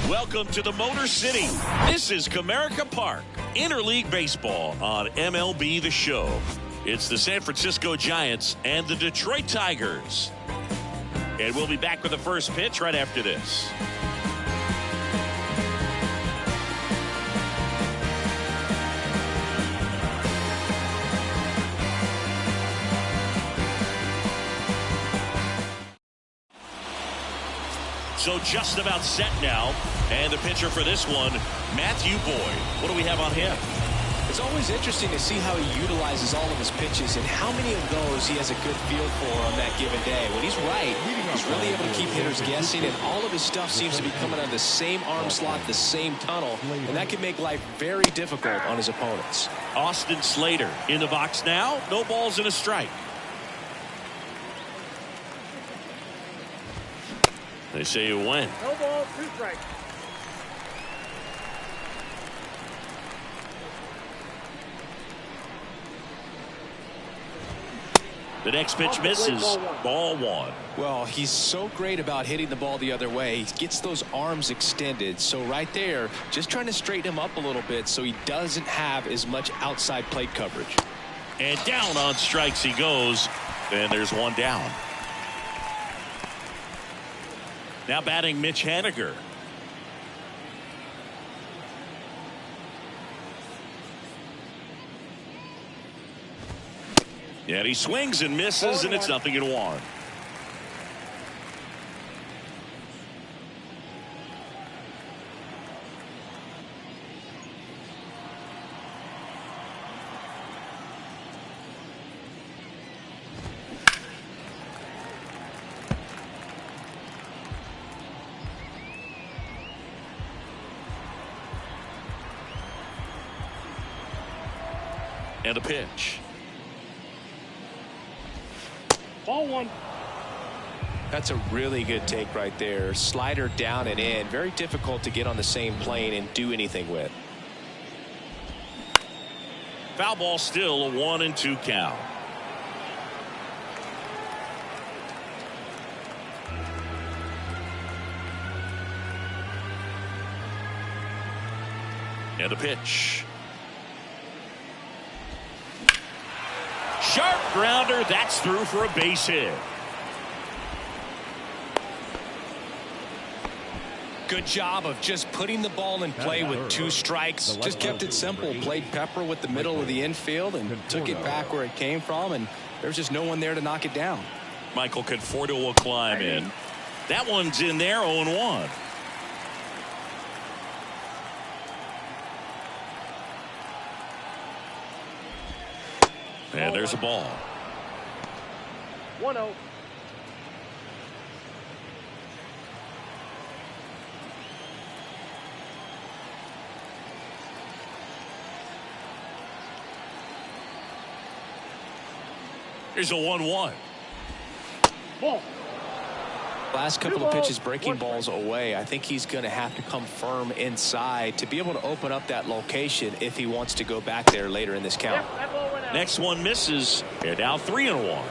Welcome to the Motor City. This is Comerica Park, Interleague Baseball on MLB The Show. It's the San Francisco Giants and the Detroit Tigers. And we'll be back with the first pitch right after this. So just about set now. And the pitcher for this one, Matthew Boyd. What do we have on him? It's always interesting to see how he utilizes all of his pitches and how many of those he has a good feel for on that given day. When he's right, he's really able to keep hitters guessing, and all of his stuff seems to be coming out of the same arm slot, the same tunnel, and that can make life very difficult on his opponents. Austin Slater in the box now. No balls and a strike. They say you win. No ball, 2 strikes. The next pitch misses. Ball 1. Well, he's so great about hitting the ball the other way. He gets those arms extended. So right there, just trying to straighten him up a little bit so he doesn't have as much outside plate coverage. And down on strikes he goes. And there's one down. Now batting Mitch Haniger. Yeah, he swings and misses, and it's 0-1. And a pitch. Ball 1. That's a really good take right there. Slider down and in. Very difficult to get on the same plane and do anything with. Foul ball, still a 1-2 count. And a pitch. Sharp grounder. That's through for a base hit. Good job of just putting the ball in play with 2 strikes. Just kept it simple. Played pepper with the middle of the infield and took it back where it came from, and there's just no one there to knock it down. Michael Conforto will climb in. That one's in there. 0-1. And there's a ball. 1-0. Here's a 1-1. Ball. Last couple of pitches breaking balls away. I think he's going to have to come firm inside to be able to open up that location if he wants to go back there later in this count. Next one misses. They're now 3-1.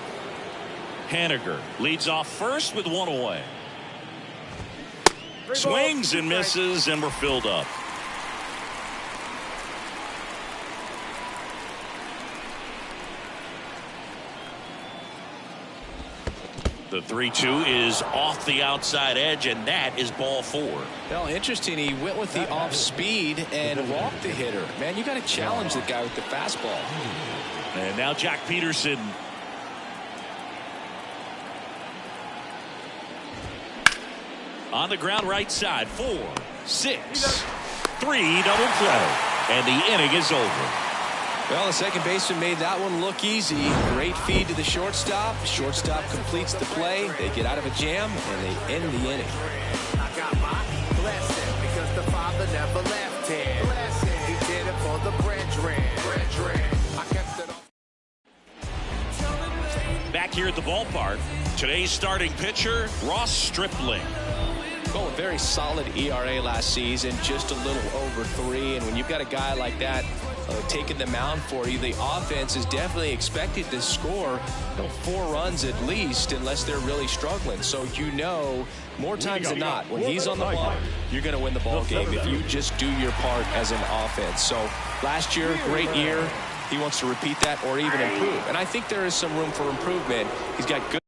Haniger leads off first with 1 away. Swings and misses, and we're filled up. The 3-2 is off the outside edge, and that is ball 4. Well, interesting. He went with the off speed and walked the hitter. Man, you got to challenge the guy with the fastball. And now Jack Peterson. On the ground right side. 4, 6, 3 double play. And the inning is over. Well, the second baseman made that one look easy. Great feed to the shortstop. Shortstop completes the play. They get out of a jam, and they end the inning. I got my blessing because the Father never left him. He did it for the brethren. I kept it on. Back here at the ballpark, today's starting pitcher, Ross Stripling. Well, a very solid ERA last season, just a little over 3. And when you've got a guy like that taking the mound for you. The offense is definitely expected to score 4 runs at least unless they're really struggling. So more times than not, when he's on the bump, you're going to win the ball game if you just do your part as an offense. So last year, great year. He wants to repeat that or even improve. And I think there is some room for improvement. He's got good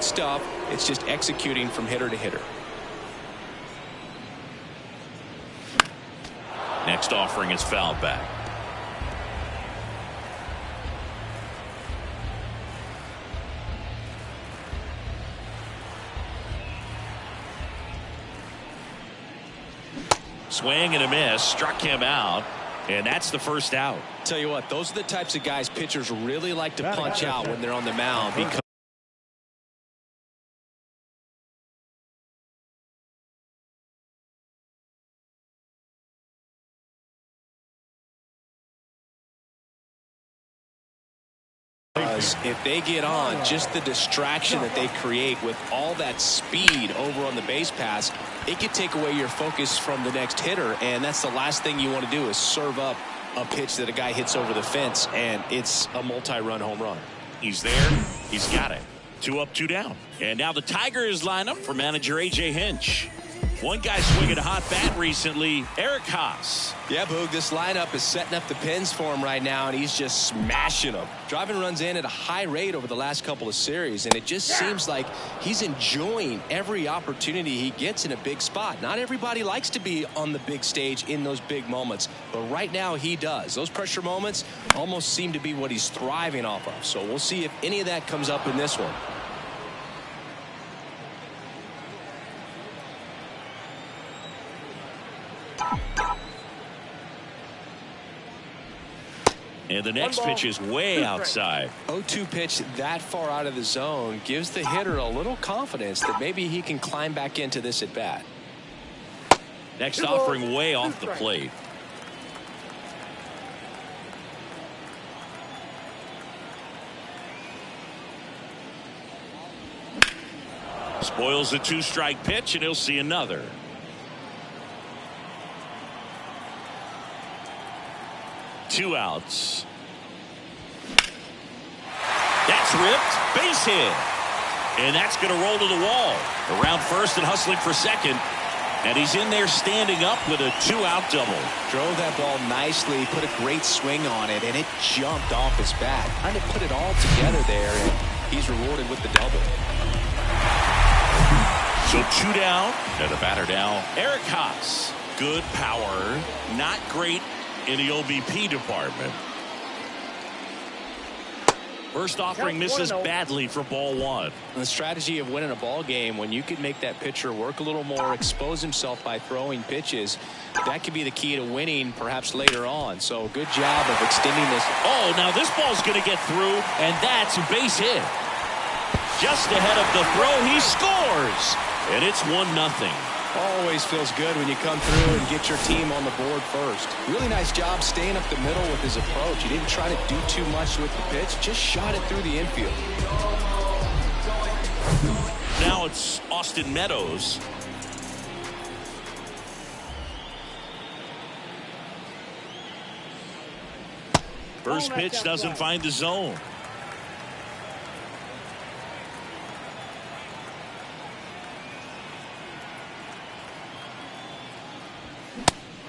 stuff. It's just executing from hitter to hitter. Next offering is fouled back. Swing and a miss, struck him out, and that's the first out. Tell you what, those are the types of guys pitchers really like to punch out when they're on the mound because if they get on, just the distraction that they create with all that speed over on the base pass, it could take away your focus from the next hitter, and that's the last thing you want to do is serve up a pitch that a guy hits over the fence, and it's a multi-run home run. He's there. He's got it. 2 up, 2 down. And now the Tigers line up for manager A.J. Hinch. One guy swinging a hot bat recently, Eric Haas. Yeah, Boog, this lineup is setting up the pins for him right now, and he's just smashing them. Driving runs in at a high rate over the last couple of series, and it just seems like he's enjoying every opportunity he gets in a big spot. Not everybody likes to be on the big stage in those big moments, but right now he does. Those pressure moments almost seem to be what he's thriving off of, so we'll see if any of that comes up in this one. And the next pitch is way outside. 0-2 pitch that far out of the zone gives the hitter a little confidence that maybe he can climb back into this at bat. Next offering way off the plate. Spoils the 2-strike pitch, and he'll see another. Two outs. That's ripped. Base hit. And that's going to roll to the wall. Around first and hustling for second. And he's in there standing up with a 2-out double. Drove that ball nicely, put a great swing on it, and it jumped off his bat. Trying to put it all together there, and he's rewarded with the double. So 2 down. And the batter now, Eric Haas. Good power. Not great in the OBP department. First offering misses badly for ball 1. And the strategy of winning a ball game, when you could make that pitcher work a little more, expose himself by throwing pitches, that could be the key to winning perhaps later on. So good job of extending this. Oh, now this ball's going to get through, and that's a base hit. Just ahead of the throw, he scores, and it's 1-0. Always feels good when you come through and get your team on the board first. Really nice job staying up the middle with his approach. He didn't try to do too much with the pitch, just shot it through the infield. Now it's Austin Meadows. First pitch doesn't find the zone.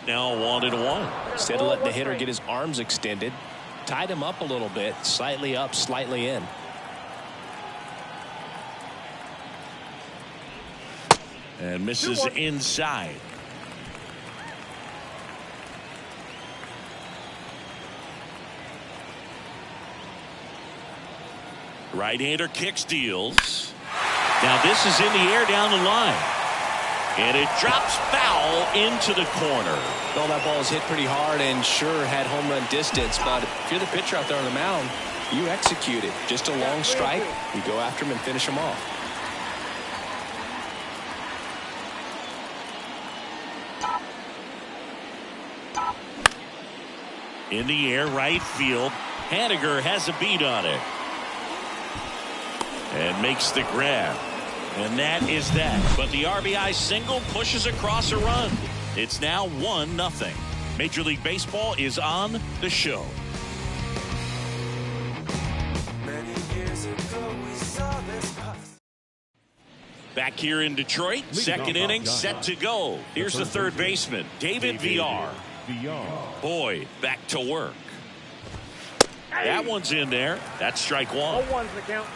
Now 1-1. Instead of letting the hitter get his arms extended, tied him up a little bit, slightly up, slightly in. And misses inside. Right-hander kick steals. Now this is in the air down the line. And it drops foul into the corner. Well, that ball was hit pretty hard and sure had home run distance, but if you're the pitcher out there on the mound, you execute it. Just a long strike, you go after him and finish him off. In the air, right field. Haniger has a beat on it. And makes the grab. And that is that. But the RBI single pushes across a run. It's now 1-0. Major League Baseball is on the show. Many years ago we saw this puff. Back here in Detroit, second inning set to go. Here's the third baseman, David Villar. Boy, back to work. That one's in there. That's strike one. 0-1's the count.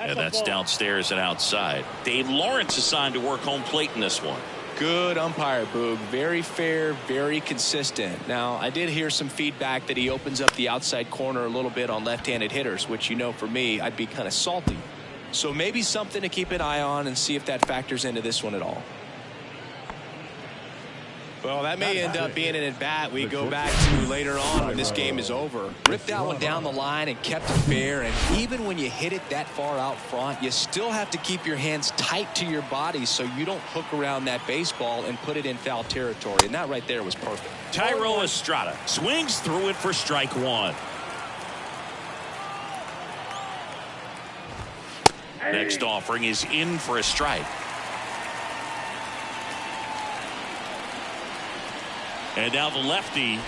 And that's downstairs and outside. Dave Lawrence assigned to work home plate in this one. Good umpire, Boog. Very fair, very consistent. Now, I did hear some feedback that he opens up the outside corner a little bit on left-handed hitters, which, you know, for me, I'd be kind of salty. So maybe something to keep an eye on and see if that factors into this one at all. Well, that may end up being an at-bat we go back to later on when this game is over. Ripped that one down the line and kept it fair, and even when you hit it that far out front, you still have to keep your hands tight to your body so you don't hook around that baseball and put it in foul territory, and that right there was perfect. Thairo Estrada swings through it for strike one. Next offering is in for a strike. And now the lefty.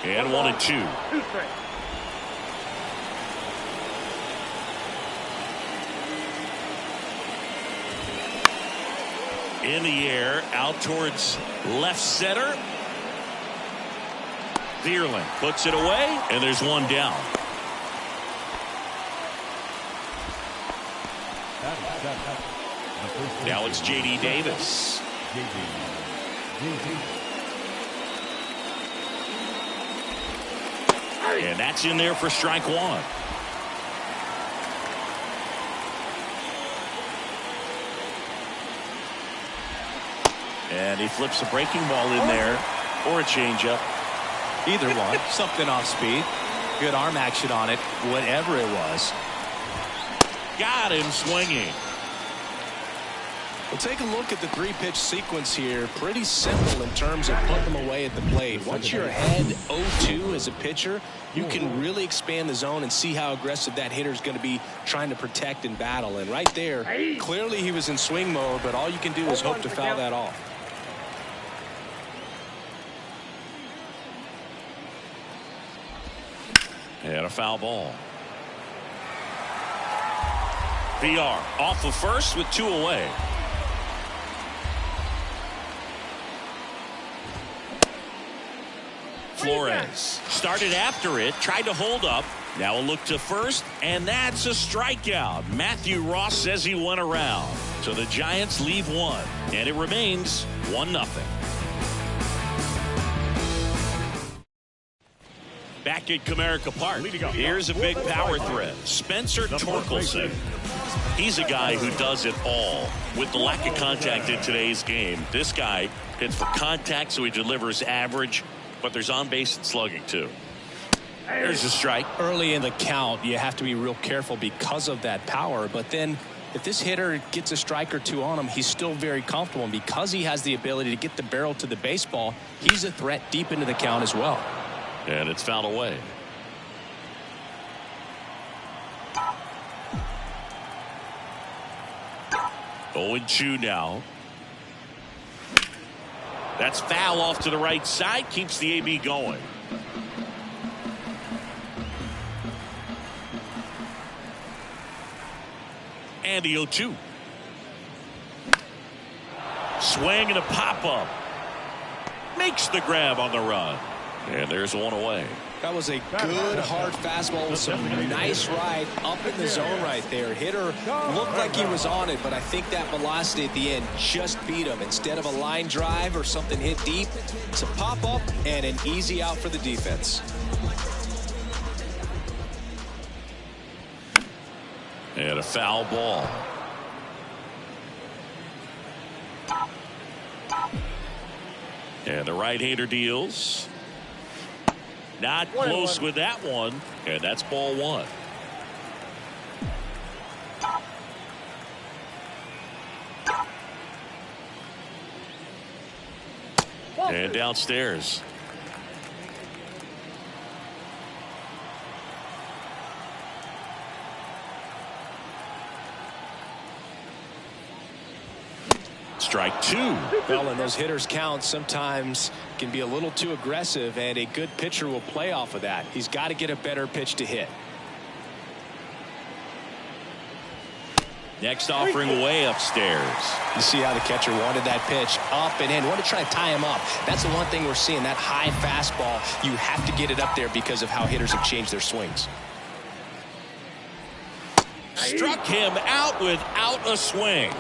And 1-2. 2 strikes. In the air, out towards left center. Vierling puts it away, and there's one down. Now it's J.D. Davis. And that's in there for strike one. And he flips a breaking ball in there, or a changeup. Either one. Something off speed. Good arm action on it, whatever it was. Got him swinging. Well, take a look at the three-pitch sequence here. Pretty simple in terms of putting them away at the plate. Once you're ahead 0-2 as a pitcher, you can really expand the zone and see how aggressive that hitter is going to be trying to protect and battle. And right there, clearly he was in swing mode, but all you can do is hope to foul that off. And a foul ball. VR off of first with 2 away. Flores started after it, tried to hold up. Now a look to first, and that's a strikeout. Matthew Ross says he went around. So the Giants leave one, and it remains 1-0. Back at Comerica Park, here's a big power threat. Spencer Torkelson. He's a guy who does it all. With the lack of contact in today's game, this guy hits for contact, so he delivers average, but there's on-base and slugging, too. There's a strike. Early in the count, you have to be real careful because of that power, but then if this hitter gets a strike or two on him, he's still very comfortable, and because he has the ability to get the barrel to the baseball, he's a threat deep into the count as well. And it's fouled away. Oh, 0-2 now. That's foul off to the right side. Keeps the AB going. And the 0-2. Swing and a pop-up. Makes the grab on the run. And there's one away. That was a good hard fastball with some nice ride up in the zone right there. Hitter looked like he was on it, but I think that velocity at the end just beat him. Instead of a line drive or something hit deep, it's a pop-up and an easy out for the defense. And a foul ball. And the right-hander deals. Not close with that one, and that's ball one. And downstairs. Strike two. Well, and those hitters count sometimes can be a little too aggressive, and a good pitcher will play off of that. He's got to get a better pitch to hit. Next offering way upstairs. You see how the catcher wanted that pitch up and in. Wanted to try to tie him up. That's the one thing we're seeing. That high fastball, you have to get it up there because of how hitters have changed their swings. Struck him out without a swing.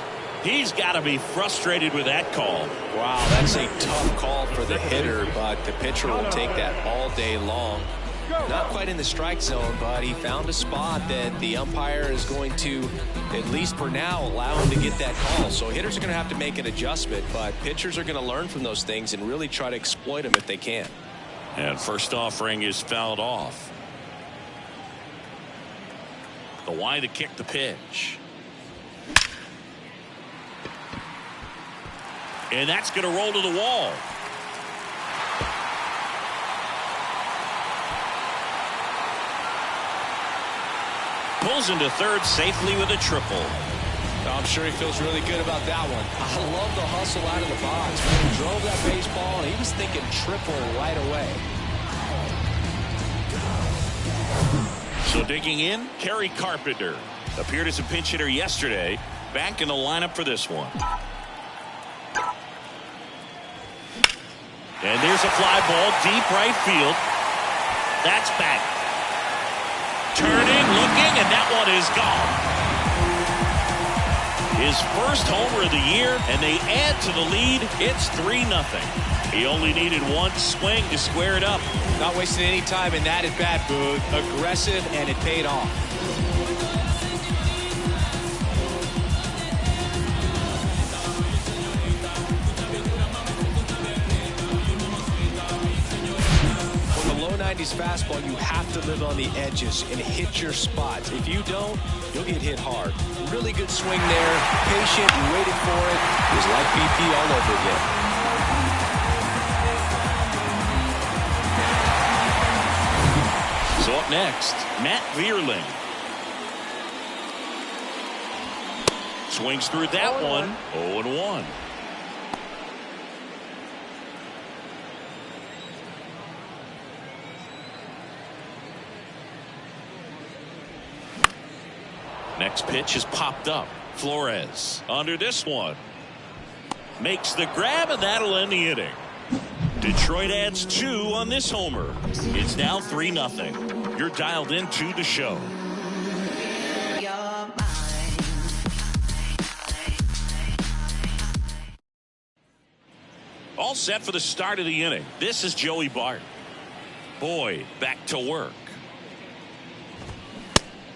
He's got to be frustrated with that call. Wow, that's a tough call for the hitter, but the pitcher will take that all day long. Not quite in the strike zone, but he found a spot that the umpire is going to, at least for now, allow him to get that call. So hitters are going to have to make an adjustment, but pitchers are going to learn from those things and really try to exploit them if they can. And first offering is fouled off. The wide to kick the pitch. And that's going to roll to the wall. Pulls into third safely with a triple. I'm sure he feels really good about that one. I love the hustle out of the box. He drove that baseball, and he was thinking triple right away. So digging in, Kerry Carpenter. Appeared as a pinch hitter yesterday. Back in the lineup for this one. And there's a fly ball deep right field. That's back. Turning, looking, and that one is gone. His first homer of the year, and they add to the lead. It's 3-0. He only needed one swing to square it up. Not wasting any time in that at bat, Boog. Aggressive, and it paid off. Low 90s fastball, you have to live on the edges and hit your spots. If you don't, you'll get hit hard. Really good swing there. Patient, waited for it. It was like BP all over again. So up next, Matt Vierling. Swings through that one. 0-1. Next pitch is popped up. Flores under this one. Makes the grab, and that'll end the inning. Detroit adds 2 on this homer. It's now 3-0. You're dialed into the show. All set for the start of the inning. This is Joey Bart. Boyd back to work.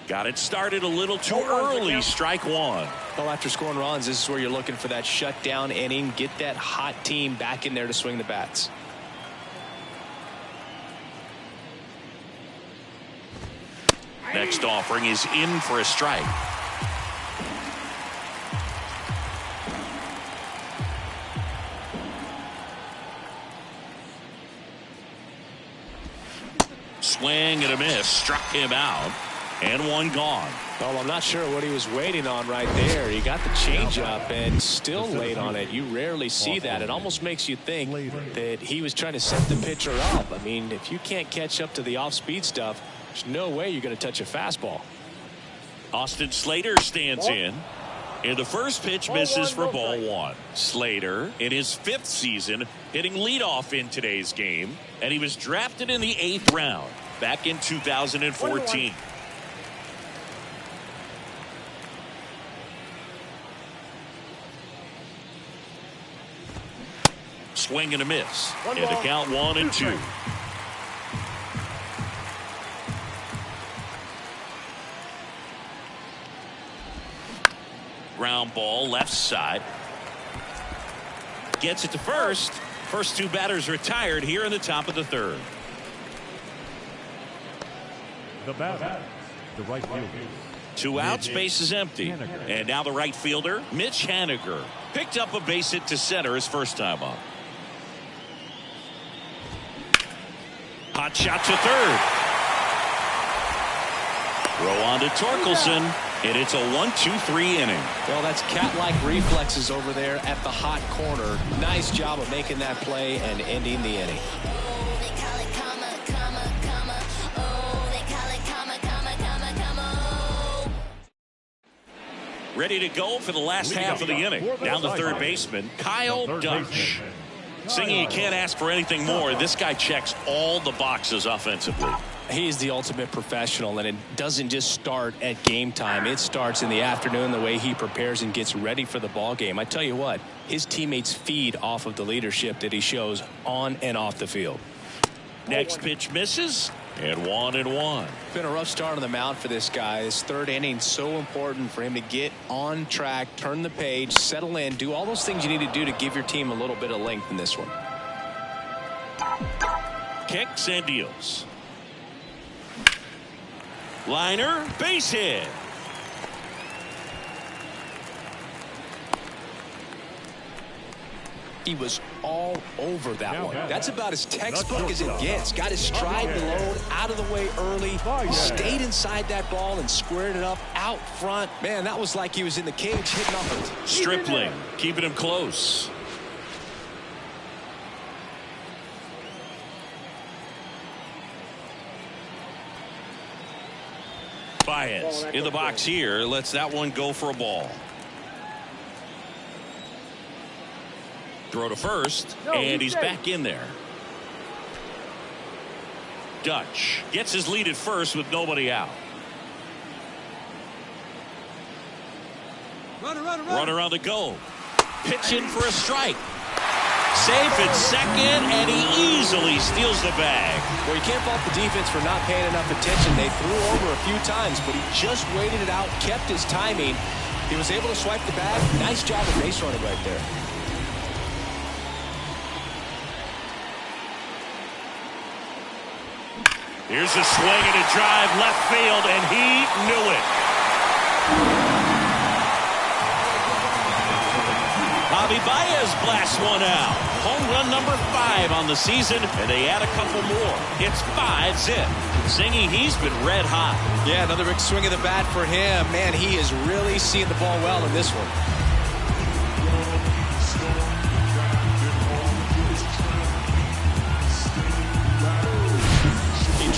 Got it started a little too early. Strike one. Well, after scoring runs, this is where you're looking for that shutdown inning. Get that hot team back in there to swing the bats. Next offering is in for a strike. Swing and a miss. Struck him out. And one gone. Well, I'm not sure what he was waiting on right there. He got the changeup and still late on it. You rarely see that. It almost makes you think that he was trying to set the pitcher up. I mean, if you can't catch up to the off-speed stuff, there's no way you're going to touch a fastball. Austin Slater stands in. And the first pitch misses for ball one. Slater, in his 5th season, hitting leadoff in today's game. And he was drafted in the 8th round back in 2014. Swing and a miss. And the count 1-2. Ground ball left side. Gets it to first. First 2 batters retired here in the top of the 3rd. The batter, the right fielder. 2 outs, base is empty. And now the right fielder, Mitch Haniger, picked up a base hit to center his first time up. Hot shot to third. Throw on to Torkelson. And it's a 1-2-3 inning. Well, that's cat-like reflexes over there at the hot corner. Nice job of making that play and ending the inning. Ready to go for the last half of the inning. Down the third baseman, Kyle Dutch. Singy, you can't ask for anything more. This guy checks all the boxes offensively. He's the ultimate professional, and it doesn't just start at game time. It starts in the afternoon, the way he prepares and gets ready for the ball game. I tell you what, his teammates feed off of the leadership that he shows on and off the field. Next pitch misses, and 1-1. Been a rough start on the mound for this guy. His third inning, so important for him to get on track, turn the page, settle in, do all those things you need to do to give your team a little bit of length in this one. Kicks and deals. Liner, base hit. He was all over that one. That's about as textbook as it gets. Got his stride below, out of the way early, stayed inside that ball and squared it up out front. Man, that was like he was in the cage hitting up it. Stripling, keeping him close. Baez in the box here, lets that one go for a ball. Throw to first, and he's back in there. Dutch gets his lead at first with nobody out. Runner on the go. Pitching for a strike. Safe at second, and he easily steals the bag. Well, you can't fault the defense for not paying enough attention. They threw over a few times, but he just waited it out, kept his timing. He was able to swipe the bag. Nice job of base running right there. Here's a swing and a drive left field, and he knew it. Javi Baez blasts one out. Home run number 5 on the season, and they add a couple more. It's 5-zip. Singy, he's been red hot. Yeah, another big swing of the bat for him. Man, he is really seeing the ball well in this one.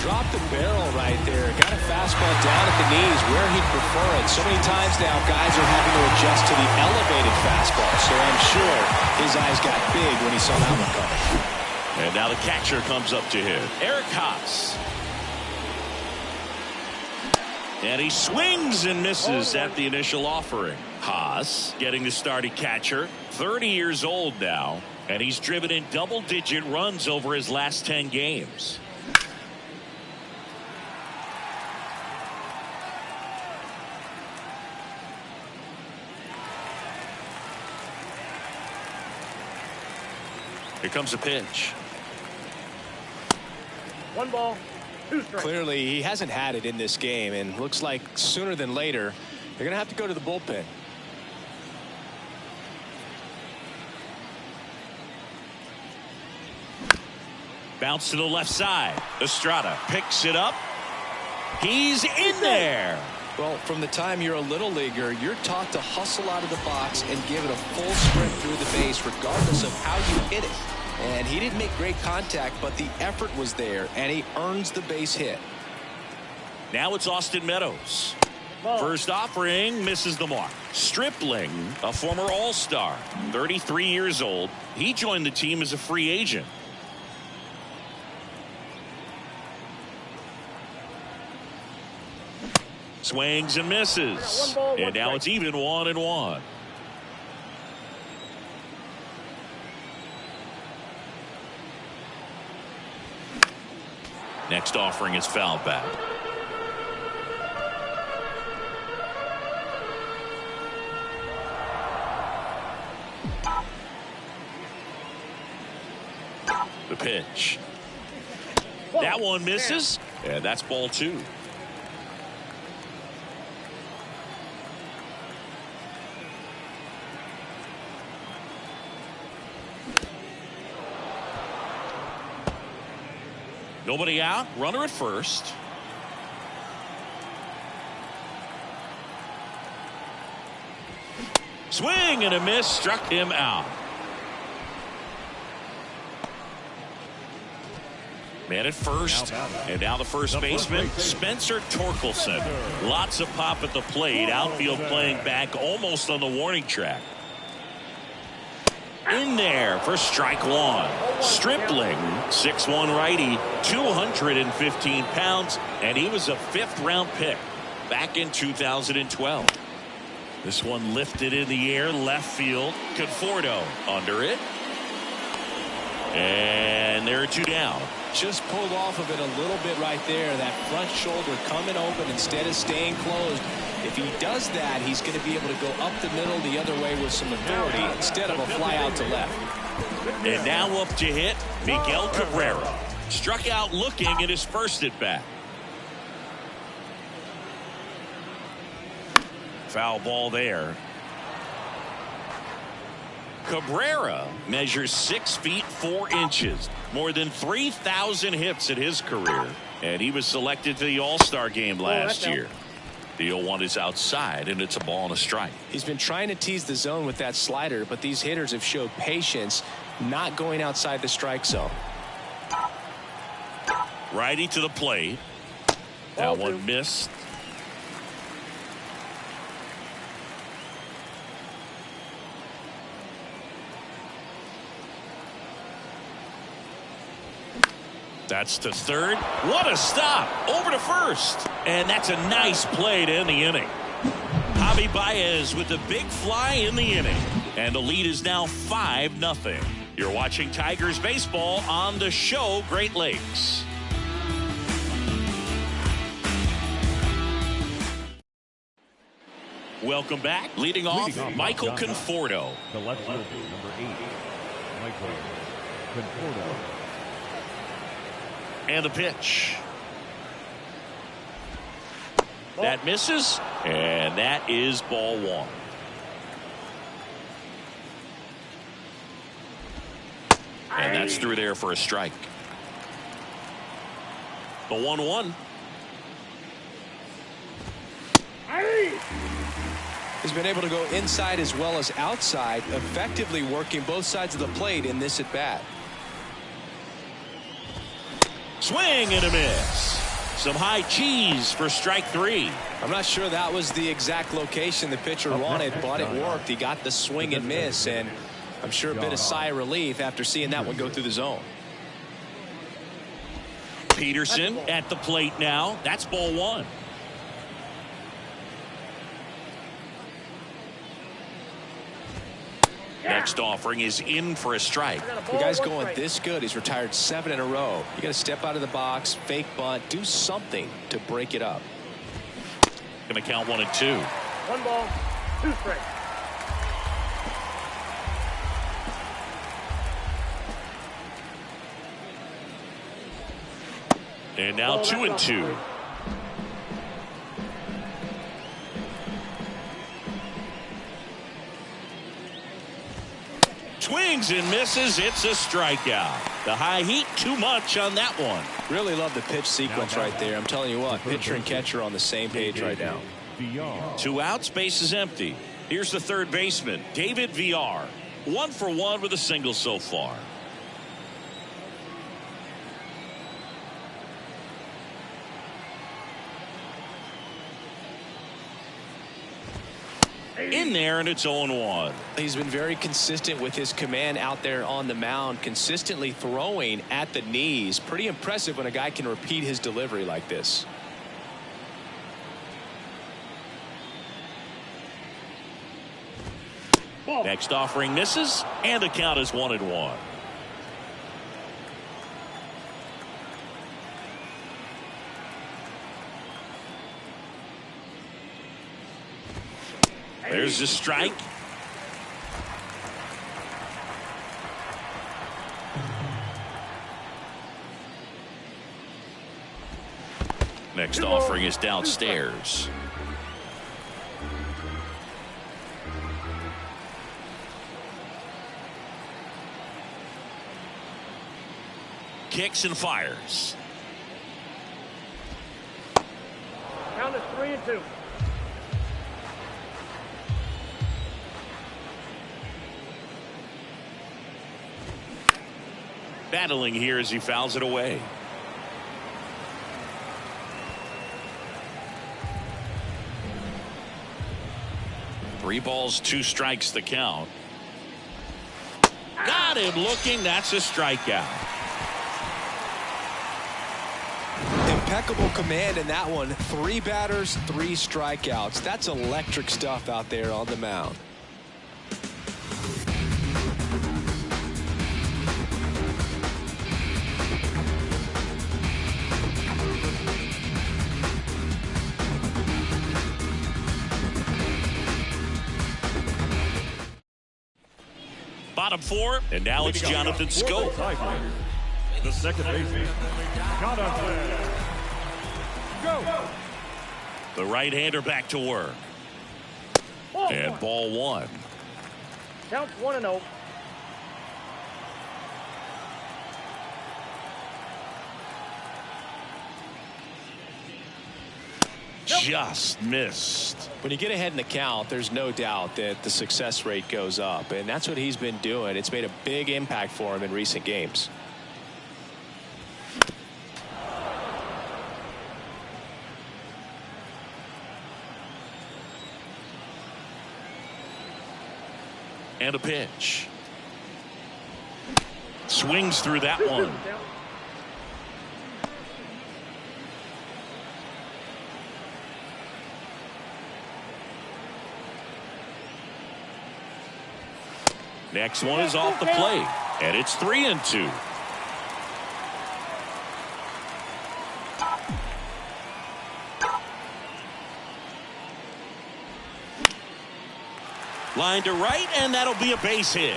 Dropped the barrel right there. Got a fastball down at the knees where he'd prefer it. So many times now guys are having to adjust to the elevated fastball. So I'm sure his eyes got big when he saw that one coming. And now the catcher comes up to him. Eric Haas. And he swings and misses at the initial offering. Haas getting the starting catcher. 30 years old now. And he's driven in double-digit runs over his last 10 games. Here comes a pitch. 1 ball, 2 strikes. Clearly, he hasn't had it in this game, and looks like sooner than later, they're going to have to go to the bullpen. Bounce to the left side. Estrada picks it up. He's in there. Well, from the time you're a little leaguer, you're taught to hustle out of the box and give it a full sprint through the base regardless of how you hit it. And he didn't make great contact, but the effort was there, and he earns the base hit. Now it's Austin Meadows. First offering misses the mark. Stripling, a former All-Star, 33 years old. He joined the team as a free agent. Swings and misses. And now it's even 1-1. Next offering is fouled back. The pitch. That one misses. And that's ball 2. Nobody out. Runner at first. Swing and a miss, struck him out. Man at first, and now the first baseman, Spencer Torkelson. Lots of pop at the plate, outfield playing back almost on the warning track. In there for strike one. Stripling, 6'1" righty, 215 pounds, and he was a 5th-round pick back in 2012. This one lifted in the air, left field. Conforto under it. And there are 2 down. Just pulled off of it a little bit right there. That front shoulder coming open instead of staying closed. If he does that, he's going to be able to go up the middle the other way with some authority instead of a fly out to left. And now up to hit, Miguel Cabrera. Struck out looking at his first at bat. Foul ball there. Cabrera measures 6 feet 4 inches. More than 3,000 hits in his career. And he was selected to the All-Star game last year. The 0-1 is outside, and it's a ball and a strike. He's been trying to tease the zone with that slider, but these hitters have showed patience, not going outside the strike zone. Righty to the plate. That one missed. That's to third. What a stop. Over to first. And that's a nice play to end the inning. Javi Baez with a big fly in the inning. And the lead is now 5-0. You're watching Tigers baseball on the show Great Lakes. Welcome back. Leading off, Michael Conforto. The left fielder, number 8, Michael Conforto. And the pitch. That misses, and that is ball 1. And that's through there for a strike. The 1-1. He's been able to go inside as well as outside, effectively working both sides of the plate in this at bat. Swing and a miss. Some high cheese for strike 3. I'm not sure that was the exact location the pitcher wanted, but it worked. He got the swing and miss, and I'm sure a bit of sigh of relief after seeing that one go through the zone. Peterson at the plate now. That's ball 1. Next offering is in for a strike. The guy's going this good. He's retired 7 in a row. You got to step out of the box, fake bunt, do something to break it up. Going to count 1 and 2. 1 ball, 2 strikes. And now 2 and 2. Swings and misses. It's a strikeout. The high heat, too much on that one. Really love the pitch sequence right there. I'm telling you what, pitcher and catcher on the same page right now. 2 outs, base is empty. Here's the third baseman, David Villar. 1 for 1 with a single so far. In there, and it's 0-1. He's been very consistent with his command out there on the mound, consistently throwing at the knees. Pretty impressive when a guy can repeat his delivery like this. Next offering misses, and the count is 1-1. There's the strike. Next offering is downstairs. Kicks and fires. Count is 3 and 2. Battling here as he fouls it away. Three balls, 2 strikes the count. Got him looking. That's a strikeout. Impeccable command in that one. 3 batters, 3 strikeouts. That's electric stuff out there on the mound. Bottom 4, and now it's Jonathan Schoop. The second baseman, Jonathan Schoop. The right-hander back to work. And ball 1. Counts 1-0. Just missed. When you get ahead in the count, there's no doubt that the success rate goes up, and that's what he's been doing. It's made a big impact for him in recent games. And a pitch. Swings through that one. Next one is off the plate, and it's 3-2. Line to right, and that'll be a base hit.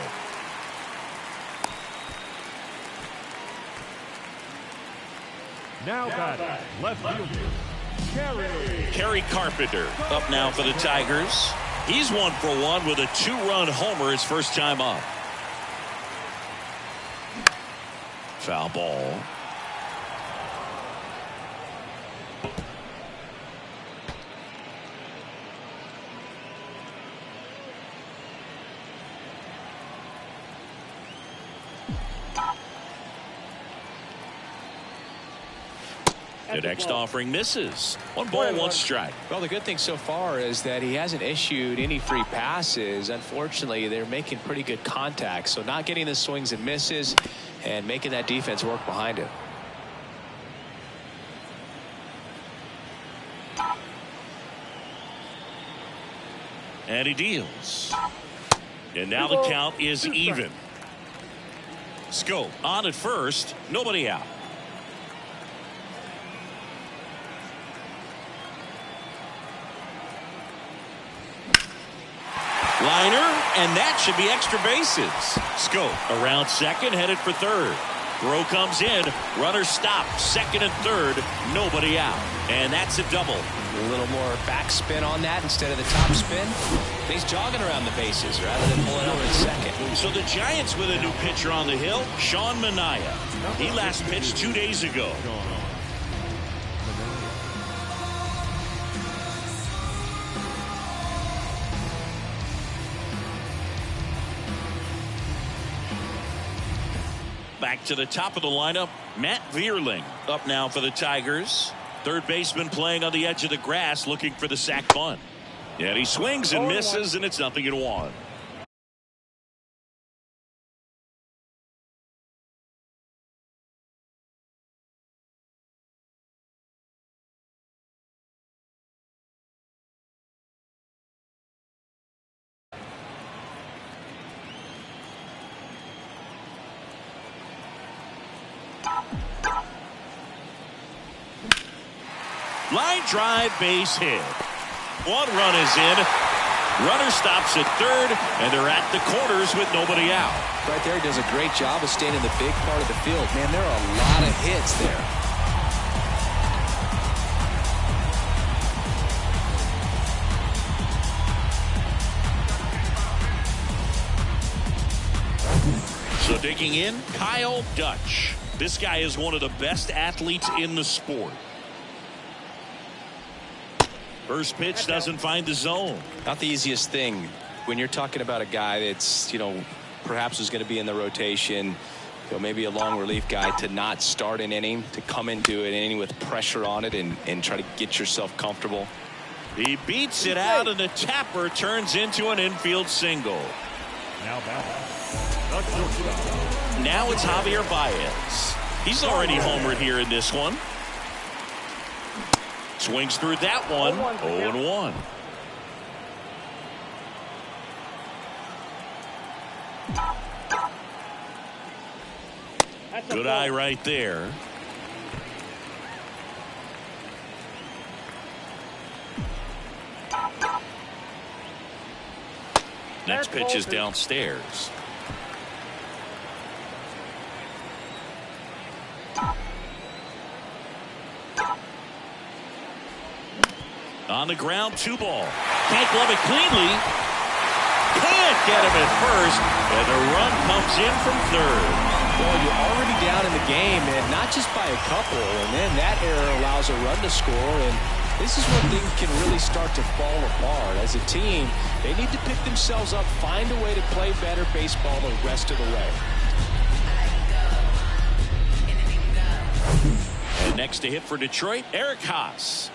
Now batting, left fielder, Kerry Carpenter up now for the Tigers. He's 1 for 1 with a 2-run homer his first time up. Foul ball. The next offering misses. 1 ball, 1 strike. Well, the good thing so far is that he hasn't issued any free passes. Unfortunately, they're making pretty good contact, so not getting the swings and misses and making that defense work behind it. And he deals. And now the count is even. Schoop on at first, nobody out. Liner, and that should be extra bases. Schoop around second, headed for third. Throw comes in, runner stopped, second and third, nobody out. And that's a double. A little more backspin on that instead of the top spin. He's jogging around the bases rather than pulling over at second. So the Giants with a new pitcher on the hill, Sean Manaea. He last pitched 2 days ago. Back to the top of the lineup, Matt Vierling up now for the Tigers. Third baseman playing on the edge of the grass looking for the sac bunt. And he swings and misses, and it's 0-1. Line drive, base hit. 1 run is in. Runner stops at third, and they're at the corners with nobody out. Right there, he does a great job of staying in the big part of the field. Man, there are a lot of hits there. So digging in, Kyle Dutch. This guy is one of the best athletes in the sport. First pitch doesn't find the zone. Not the easiest thing when you're talking about a guy that's, perhaps is going to be in the rotation. So maybe a long relief guy to not start an inning, to come into an inning with pressure on it and try to get yourself comfortable. He beats it out, and the tapper turns into an infield single. Now it's Javier Baez. He's already homered here in this one. Swings through that one. 0-1. Good eye right there. Next pitch is downstairs. On the ground, 2 ball. Can't glove it cleanly. Can't get him at first, and the run comes in from third. Well, you're already down in the game, and not just by a couple, and then that error allows a run to score, and this is when things can really start to fall apart. As a team, they need to pick themselves up, find a way to play better baseball the rest of the way. And next to hit for Detroit, Eric Haas.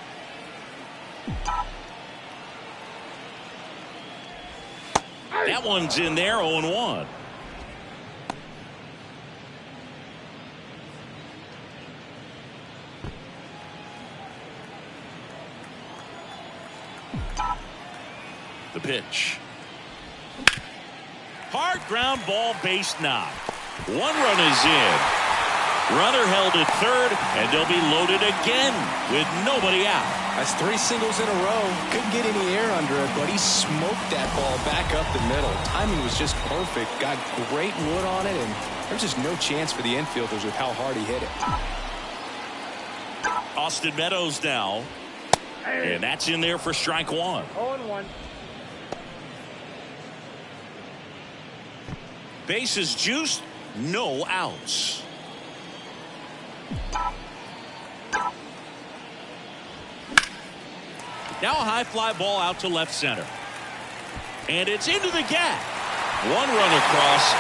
That one's in there, 0-1. The pitch. Hard ground ball, base knock. 1 run is in. Runner held at third, and they'll be loaded again with nobody out. That's 3 singles in a row. Couldn't get any air under it, but he smoked that ball back up the middle. Timing was just perfect. Got great wood on it, and there's just no chance for the infielders with how hard he hit it. Austin Meadows now, and that's in there for strike 1. 0-1. Bases juiced, no outs. Now a high fly ball out to left center. And it's into the gap. 1 run across.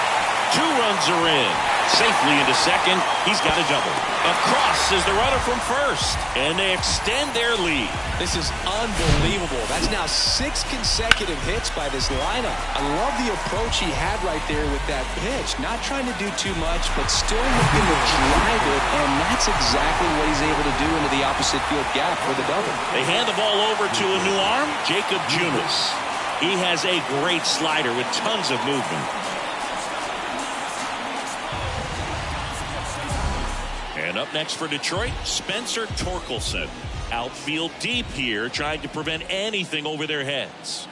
2 runs are in. Safely into second. He's got a double. Across is the runner from first. And they extend their lead. This is unbelievable. That's now 6 consecutive hits by this lineup. I love the approach he had right there with that pitch. Not trying to do too much, but still looking to drive it, and that's exactly what he's able to do into the opposite field gap for the double. They hand the ball over to a new arm, Jacob Junis. He has a great slider with tons of movement. And up next for Detroit, Spencer Torkelson. Outfield deep here, trying to prevent anything over their heads.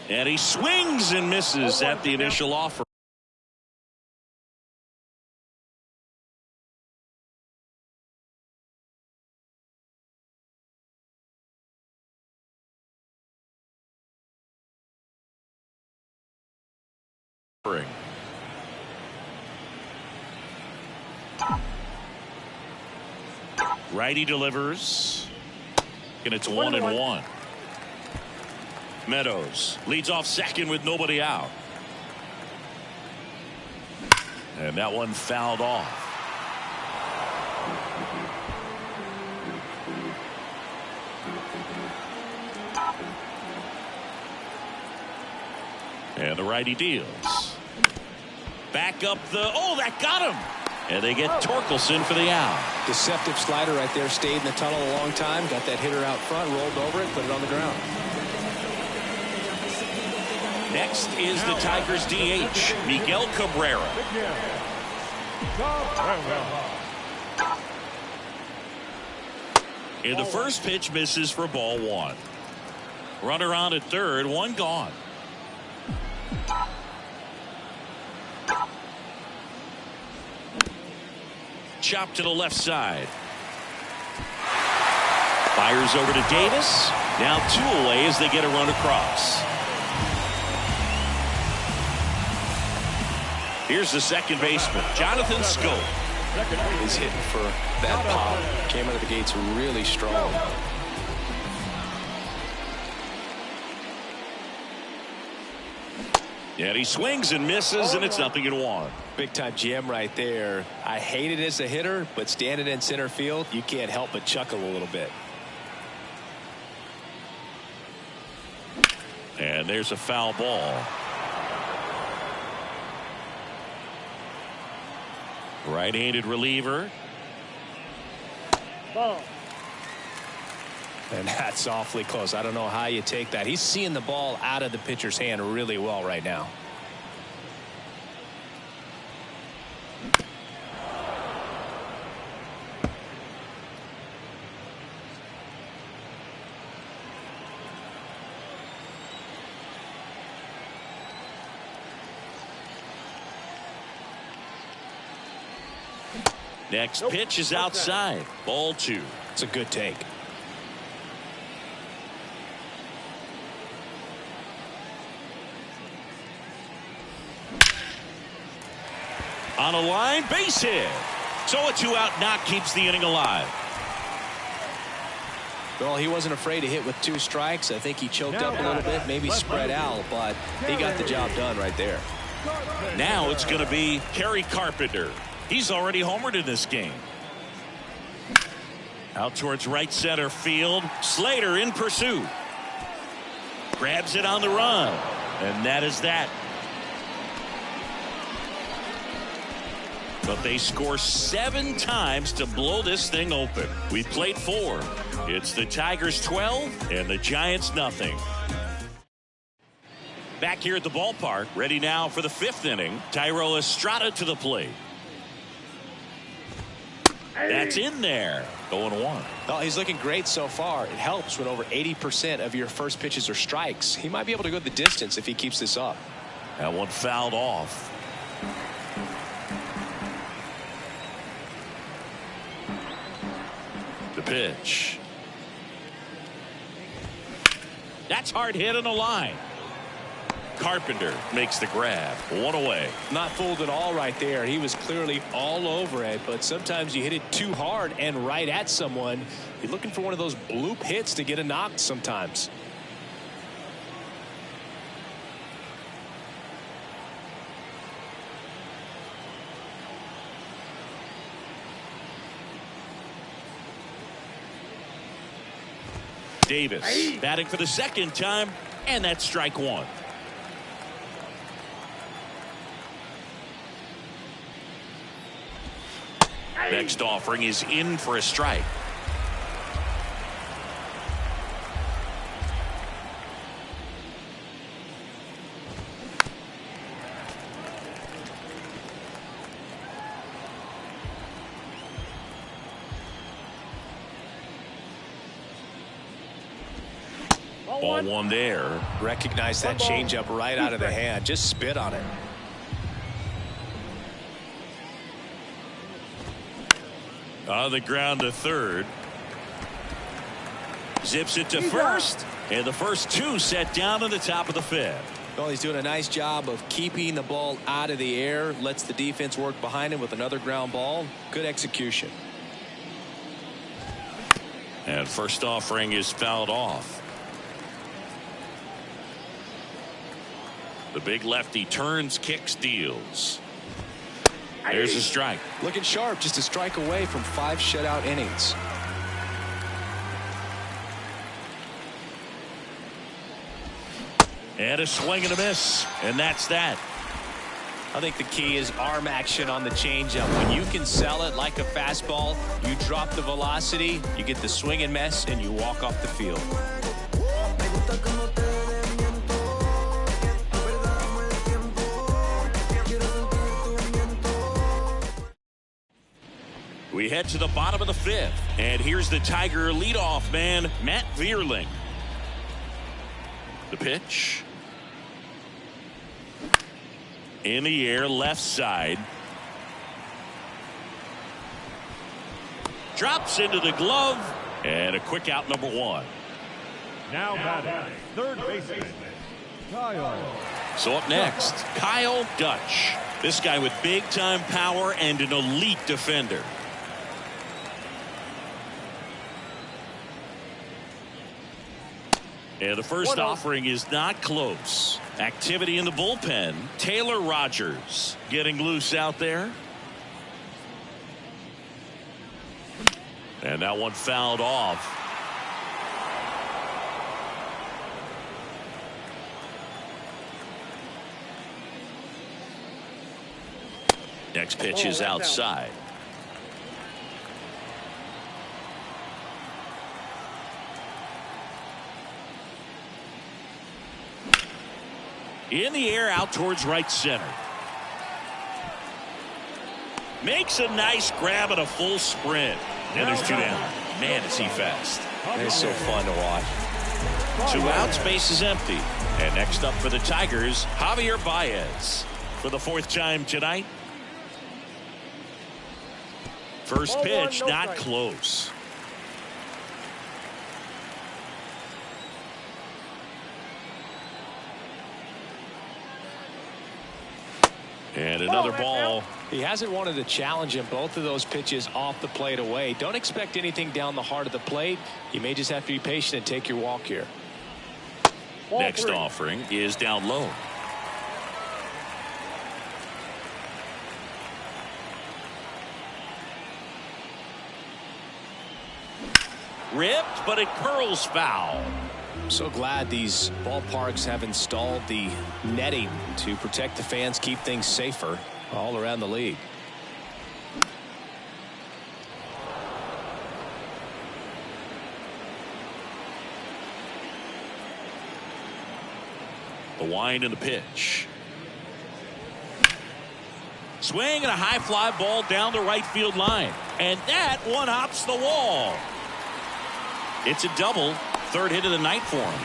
And he swings and misses at the initial offer. Righty delivers, and it's 1-1. Meadows leads off second with nobody out, and that one fouled off. And the righty deals. Back up the, oh, that got him. And they get Torkelson for the out. Deceptive slider right there. Stayed in the tunnel a long time. Got that hitter out front. Rolled over it. Put it on the ground. Next is the Tigers DH, Miguel Cabrera. And the first pitch misses for ball 1. Runner on at third. 1 gone. Chop to the left side. Fires over to Davis. Now 2 away as they get a run across. Here's the second baseman, Jonathan Schoop. He's hitting for that pop. Came out of the gates really strong. And he swings and misses, and it's 0-1. Big time jam right there. I hate it as a hitter, but standing in center field, you can't help but chuckle a little bit. And there's a foul ball. Right-handed reliever. Ball. And that's awfully close. I don't know how you take that. He's seeing the ball out of the pitcher's hand really well right now. Next pitch is outside. Ball 2. It's a good take. On a line, base hit. So a 2-out knock keeps the inning alive. Well, he wasn't afraid to hit with 2 strikes. I think he choked up a little bit, maybe spread out, but he got the job done right there. Now it's going to be Kerry Carpenter. He's already homered in this game. Out towards right center field. Slater in pursuit. Grabs it on the run. And that is that. But they score 7 times to blow this thing open. We played 4. It's the Tigers 12 and the Giants nothing. Back here at the ballpark, ready now for the 5th inning. Thairo Estrada to the plate. That's in there. 0-1. Well, he's looking great so far. It helps when over 80% of your first pitches are strikes. He might be able to go the distance if he keeps this up. That one fouled off. The pitch. That's hard hit on the line. Carpenter makes the grab. 1 away. Not fooled at all right there. He was clearly all over it, but sometimes you hit it too hard and right at someone. You're looking for one of those bloop hits to get a knock sometimes. Davis batting for the 2nd time, and that's strike 1. Next offering is in for a strike. Ball 1 there. Recognize that changeup right out of the hand. Just spit on it. On the ground to third. Zips it to first. And the first 2 set down to the top of the 5th. Well, he's doing a nice job of keeping the ball out of the air. Lets the defense work behind him with another ground ball. Good execution. And first offering is fouled off. The big lefty turns, kicks, deals. There's a strike. Looking sharp, just a strike away from 5 shutout innings. And a swing and a miss. And that's that. I think the key is arm action on the changeup. When you can sell it like a fastball, you drop the velocity, you get the swing and miss, and you walk off the field. We head to the bottom of the 5th, and here's the Tiger leadoff man, Matt Vierling. The pitch. In the air, left side. Drops into the glove, and a quick out, number 1. Now batting, third baseman, Kyle. So up next, Kyle Dutch. This guy with big-time power and an elite defender. And the first offering is not close. Activity in the bullpen. Taylor Rogers getting loose out there. And that one fouled off. Next pitch is outside. In the air out towards right center. Makes a nice grab at a full sprint. And there's two down. Man, is he fast. It's so fun to watch. 2 outs, base is empty. And next up for the Tigers, Javier Baez. For the 4th time tonight. First pitch, not close. And another ball. He hasn't wanted to challenge him. Both of those pitches off the plate away. Don't expect anything down the heart of the plate. You may just have to be patient and take your walk here. Next offering is down low. Ripped, but it curls foul. I'm so glad these ballparks have installed the netting to protect the fans, keep things safer all around the league. The wind and the pitch. Swing and a high fly ball down the right field line. And that one hops the wall. It's a double. 3rd hit of the night for him.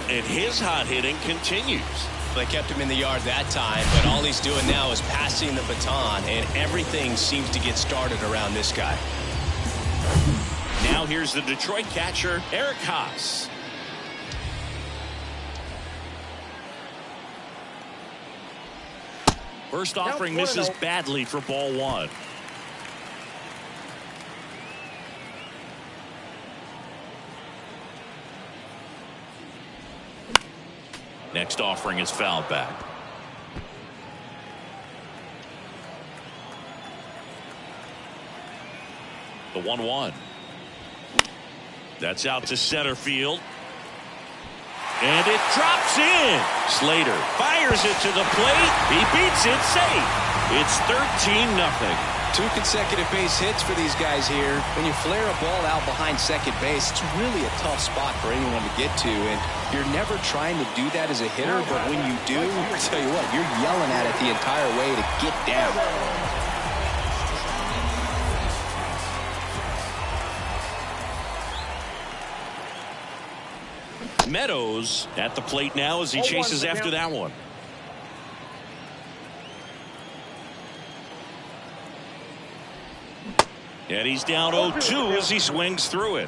And his hot hitting continues. They kept him in the yard that time, but all he's doing now is passing the baton, and everything seems to get started around this guy. Now here's the Detroit catcher, Eric Haas. First offering misses badly for ball 1. Next offering is fouled back. The 1-1. That's out to center field. And it drops in. Slater fires it to the plate. He beats it safe. It's 13-0. 2 consecutive base hits for these guys here. When you flare a ball out behind second base, it's really a tough spot for anyone to get to, and you're never trying to do that as a hitter, but when you do, I tell you what, you're yelling at it the entire way to get down. Meadows at the plate now as he chases after that one. And he's down 0-2 as he swings through it.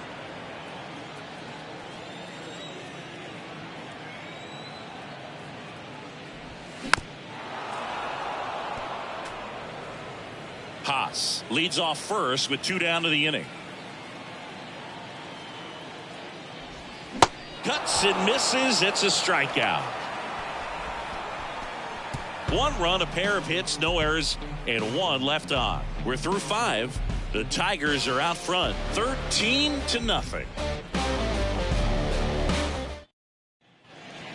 Haas leads off first with 2 down to the inning. Cuts and misses. It's a strikeout. 1 run, a pair of hits, no errors, and 1 left on. We're through 5. The Tigers are out front, 13-0.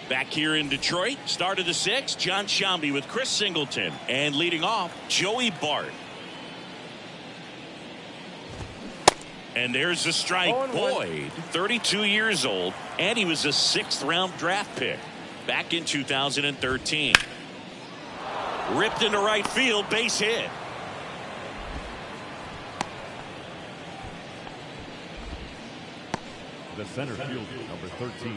Back here in Detroit, start of the 6th, John Sciambi with Chris Singleton, and leading off, Joey Bart. And there's the strike. Boyd, 32 years old, and he was a 6th-round draft pick back in 2013. Ripped into right field, base hit. The center fielder, number 13,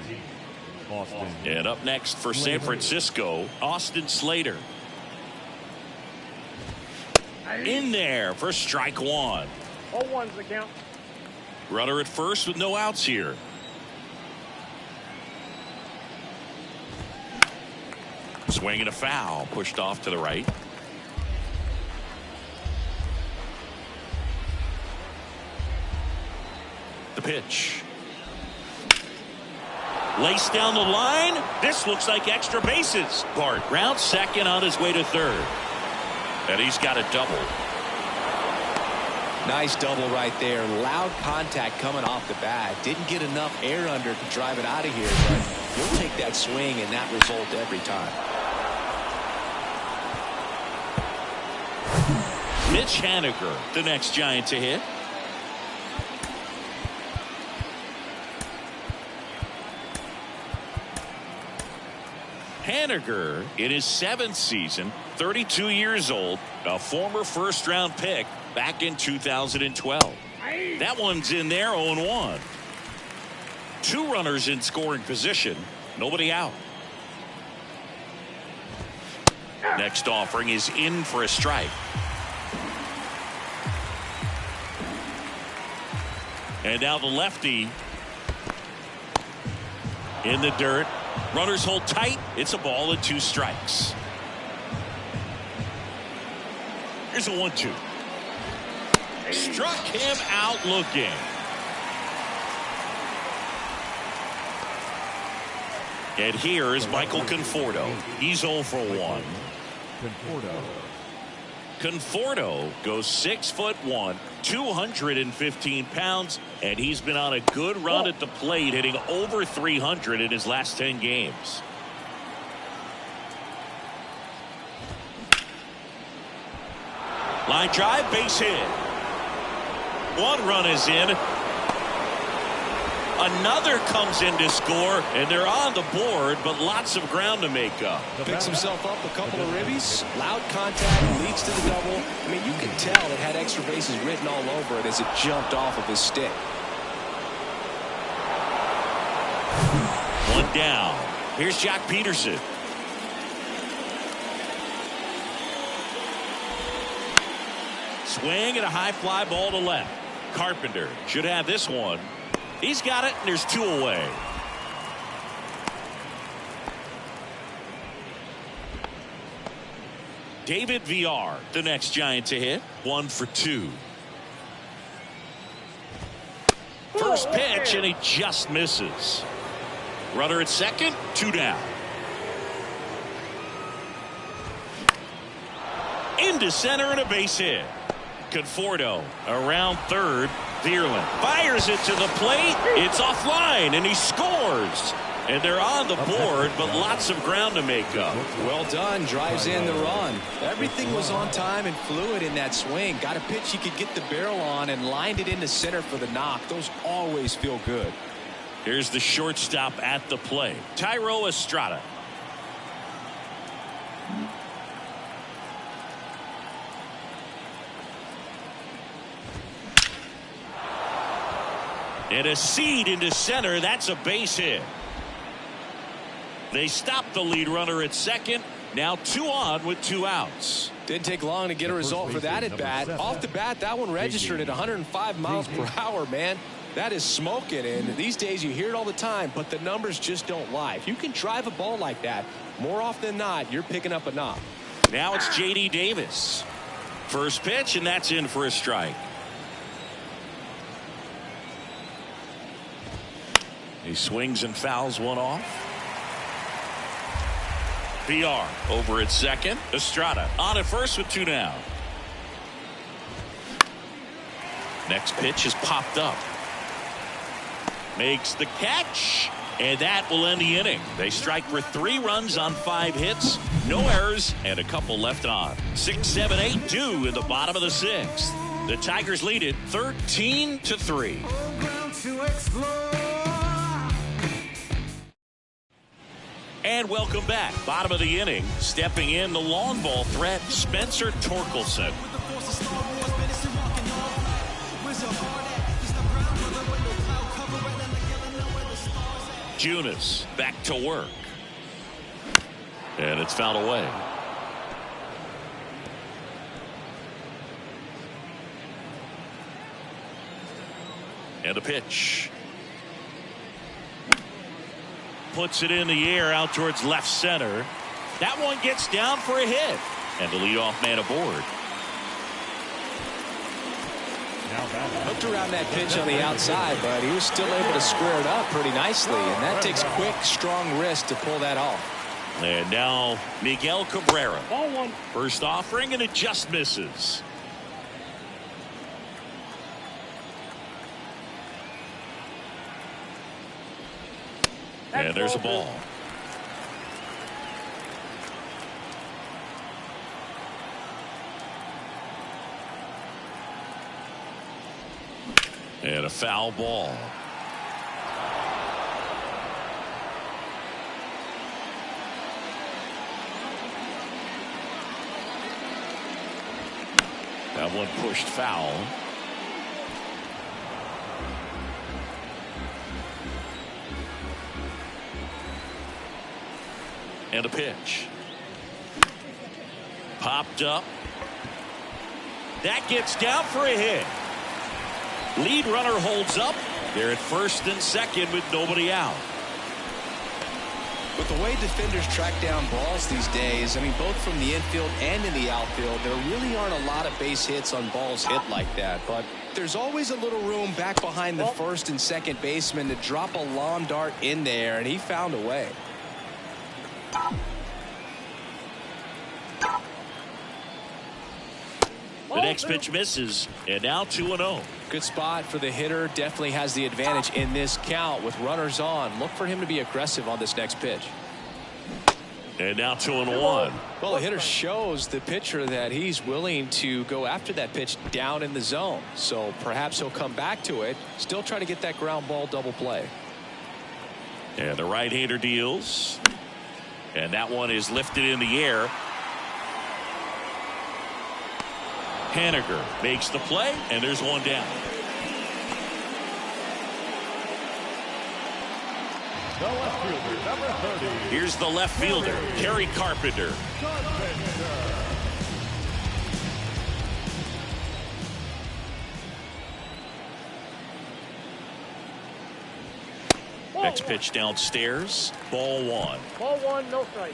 Austin. And up next for San Francisco, Austin Slater. In there for strike 1. 0-1's the count. Runner at first with no outs here. Swing and a foul, pushed off to the right. The pitch. Laced down the line. This looks like extra bases. Bart ground second on his way to third. And he's got a double. Nice double right there. Loud contact coming off the bat. Didn't get enough air under to drive it out of here, but you'll take that swing and that result every time. Mitch Haniger, the next Giant to hit. Haniger, in his 7th season, 32 years old, a former first-round pick back in 2012. That one's in there, 0-1. 2 runners in scoring position, nobody out. Next offering is in for a strike. And now the lefty in the dirt. Runners hold tight. It's a ball and 2 strikes. Here's a 1-2. Struck him out looking. And here is Michael Conforto. He's 0 for 1. Conforto goes 6'1", 215 pounds, and he's been on a good run at the plate, hitting over 300 in his last 10 games. Line drive, base hit. 1 run is in. Another comes in to score, and they're on the board, but lots of ground to make up. Picks himself up a couple of ribbies. Loud contact leads to the double. I mean, you can tell it had extra bases written all over it as it jumped off of his stick. 1 down. Here's Jock Peterson. Swing and a high fly ball to left. Carpenter should have this one. He's got it, and there's 2 away. David Villar, the next Giant to hit. 1 for 2. First pitch, and he just misses. Runner at second, 2 down. Into center and a base hit. Conforto around third. Vierland fires it to the plate. It's offline, and he scores. And they're on the board, but lots of ground to make up. Well done. Drives in the run. Everything was on time and fluid in that swing. Got a pitch he could get the barrel on and lined it into center for the knock. Those always feel good. Here's the shortstop at the plate, Thairo Estrada. And a seed into center. That's a base hit. They stopped the lead runner at second. Now 2 on with 2 outs. Didn't take long to get a result for that at bat. Off the bat, that one registered at 105 miles per hour, man. That is smoking, and these days you hear it all the time, but the numbers just don't lie. If you can drive a ball like that, more often than not, you're picking up a knock. Now it's J.D. Davis. First pitch, and that's in for a strike. He swings and fouls one off. PR over at second. Estrada on at first with 2 down. Next pitch is popped up. Makes the catch, and that will end the inning. They strike for 3 runs on 5 hits, no errors, and a couple left on. 6, 7, 8, 2 in the bottom of the 6th. The Tigers lead it 13-3. And welcome back. Bottom of the inning. Stepping in the long ball threat, Spencer Torkelson. Junis back to work. And it's fouled away. And a pitch. Puts it in the air out towards left center. That one gets down for a hit. And the leadoff man aboard. Hooked around that pitch on the outside, but he was still able to square it up pretty nicely, and that takes quick, strong wrist to pull that off. And now Miguel Cabrera. Ball one. First offering, and it just misses. And there's a ball. And a foul ball. That one pushed foul. And a pitch. Popped up. That gets down for a hit. Lead runner holds up. They're at first and second with nobody out. With the way defenders track down balls these days, I mean, both from the infield and in the outfield, there really aren't a lot of base hits on balls hit like that. But there's always a little room back behind the first and second baseman to drop a lawn dart in there, and he found a way. The next pitch misses, and now 2-0. Good spot for the hitter. Definitely has the advantage in this count with runners on. Look for him to be aggressive on this next pitch. And now 2-1. Well, the hitter shows the pitcher that he's willing to go after that pitch down in the zone. So perhaps he'll come back to it. Still try to get that ground ball double play. And the right-hander deals. And that one is lifted in the air. Haniger makes the play, and there's one down. The left fielder, number 30. Here's the left fielder, Kerry Carpenter. Next pitch downstairs, ball one. Ball one, no strike.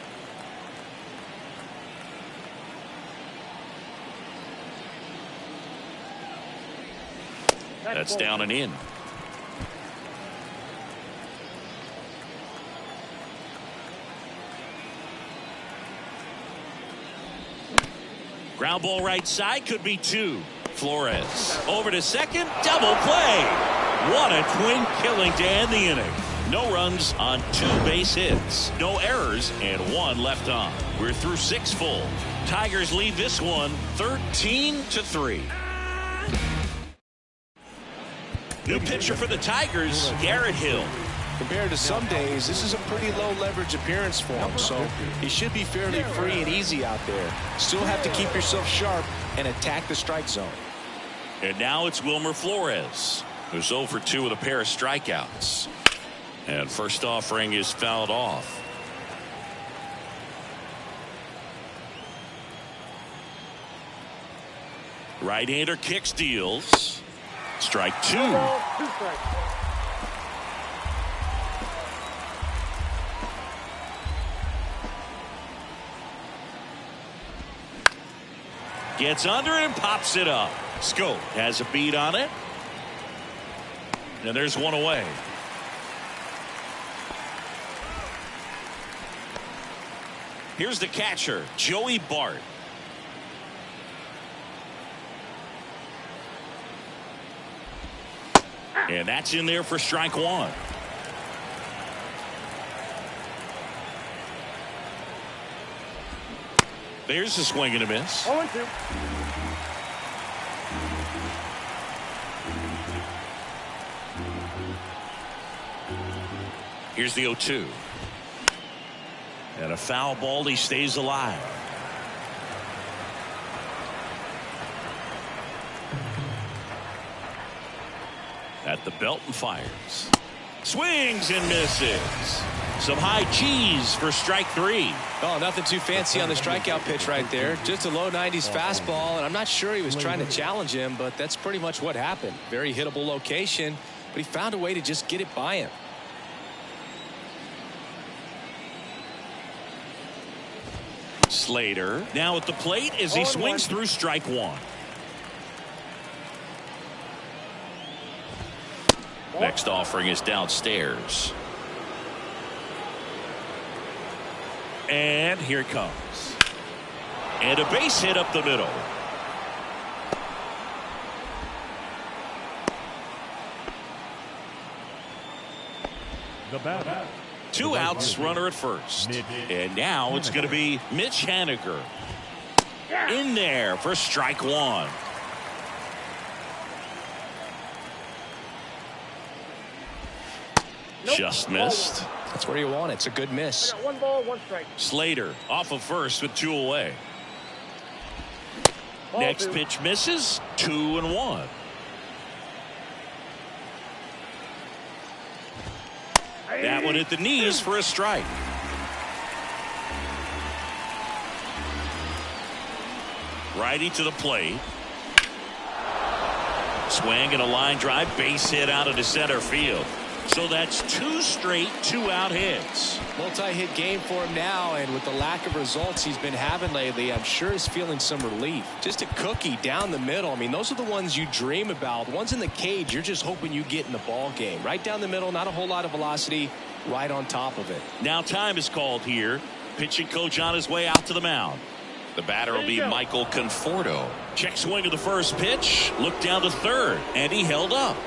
That's down and in. Ground ball right side, could be two. Flores over to second, double play. What a twin killing to end the inning. No runs on 2 base hits, no errors, and 1 left on. We're through 6 full. Tigers lead this one 13-3. New pitcher for the Tigers, Garrett Hill. Compared to some days, this is a pretty low leverage appearance for him, so he should be fairly free and easy out there. Still have to keep yourself sharp and attack the strike zone. And now it's Wilmer Flores, who's 0 for 2 with a pair of strikeouts. And first offering is fouled off. Right-hander kicks, deals. Strike 2. Ball, 2 strikes. Gets under it and pops it up. Schoop has a beat on it. And there's one away. Here's the catcher, Joey Bart. And that's in there for strike 1. There's a swing and a miss. 0-2. Here's the 0-2. And a foul ball, he stays alive. At the belt and fires. Swings and misses. Some high cheese for strike 3. Oh, nothing too fancy on the strikeout pitch right there. Just a low 90s fastball, and I'm not sure he was trying to challenge him, but that's pretty much what happened. Very hittable location, but he found a way to just get it by him. Slater now at the plate as he swings through strike 1. Next offering is downstairs. And here it comes. And a base hit up the middle. The batter. Two outs, runner at first. And now it's going to be Mitch Haniger. In there for strike one. Nope. Just missed. That's where you want it. It's a good miss. I got 1 ball, 1 strike. Slater off of first with 2 away. Ball Next 2. pitch misses. 2-1. That one at the knees for a strike. Righty to the plate. Swing and a line drive, base hit out into center field. So that's 2 straight 2-out hits. Multi-hit game for him now, and with the lack of results he's been having lately, I'm sure he's feeling some relief. Just a cookie down the middle. I mean, those are the ones you dream about. Ones in the cage, you're just hoping you get in the ball game. Right down the middle, not a whole lot of velocity, right on top of it. Now time is called here. Pitching coach on his way out to the mound. The batter will be Michael Conforto. Check swing of the first pitch. Look down to third, and he held up.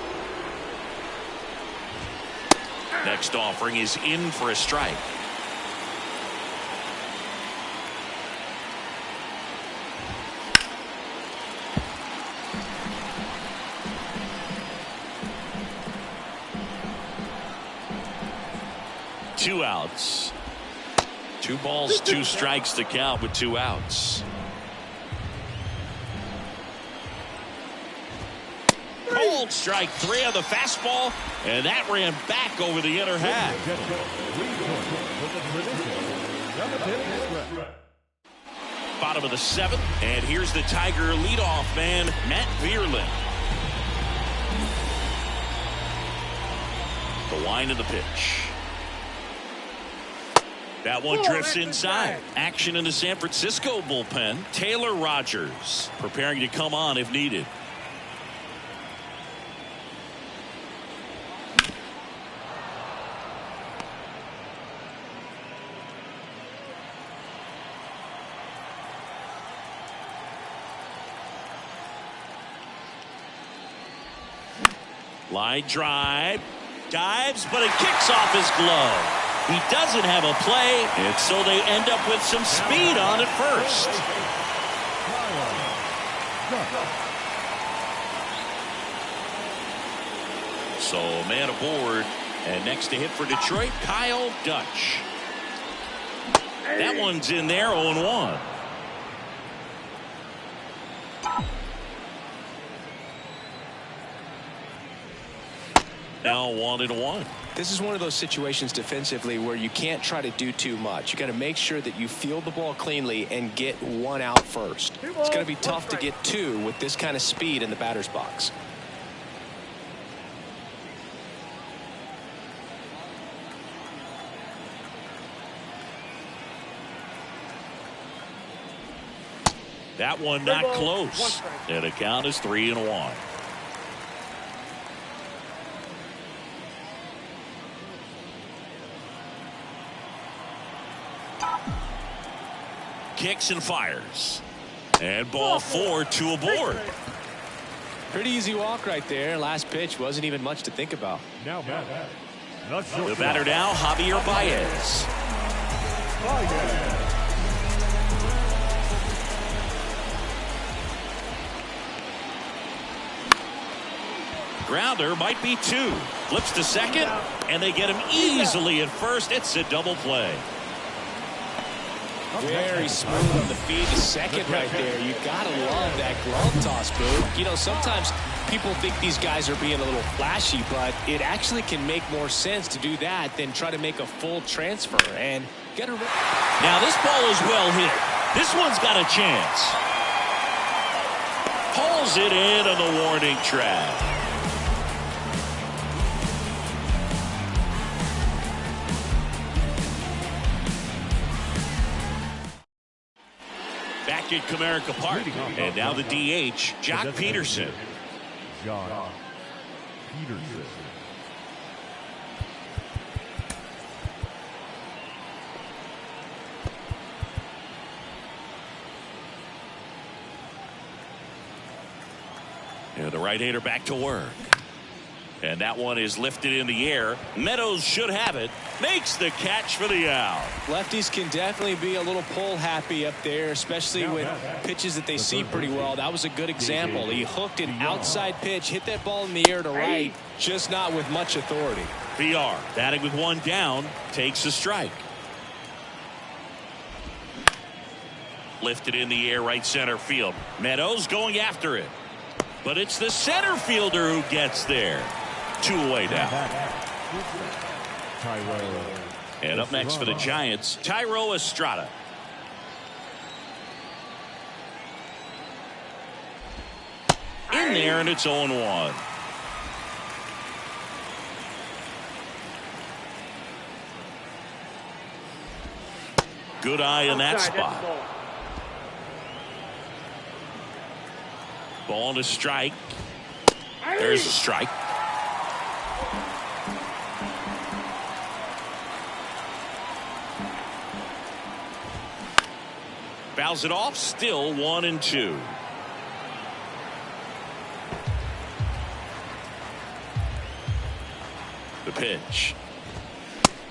Next offering is in for a strike. Two outs. 2 balls, 2 strikes to count with 2 outs. Cold strike 3 on the fastball, and that ran back over the inner half. Bottom of the 7th, and here's the Tiger leadoff man, Matt Vierling. The wind of the pitch. That one drifts inside. Action in the San Francisco bullpen. Taylor Rogers preparing to come on if needed. Line drive. Dives, but it kicks off his glove. He doesn't have a play, and so they end up with some speed on at first. So a man aboard, and next to hit for Detroit, Kyle Dutch. That one's in there, 0-1. Now 1-1. This is one of those situations defensively where you can't try to do too much. You got to make sure that you field the ball cleanly and get 1 out first. It's going to be tough to get 2 with this kind of speed in the batter's box. That one not close. And the count is 3-1. Kicks and fires. And ball 4, 2 aboard. Pretty easy walk right there. Last pitch wasn't even much to think about. Now batter. The batter now, Javier Baez. Grounder might be 2. Flips to second, and they get him easily at first. It's a double play. Very smooth on the feed to second right there. You gotta love that glove toss, Boo. You know, sometimes people think these guys are being a little flashy, but it actually can make more sense to do that than try to make a full transfer and get a. Now this ball is well hit. This one's got a chance. Pulls it in on the warning track. Back at Comerica Park, and now the DH, Jock Peterson. Jock Peterson. And the right-hander back to work. And that one is lifted in the air. Meadows should have it. Makes the catch for the out. Lefties can definitely be a little pull happy up there, especially with pitches that they see pretty well. That was a good example. He hooked an outside pitch, hit that ball in the air to right, just not with much authority. VR batting with one down, takes a strike. Lifted in the air, right center field. Meadows going after it. But it's the center fielder who gets there. 2 away now. And up next for the Giants, Thairo Estrada. In there, and it's 0-1. Good eye in that spot. Ball to strike. There's a strike. Fouls it off. Still 1-2. The pitch.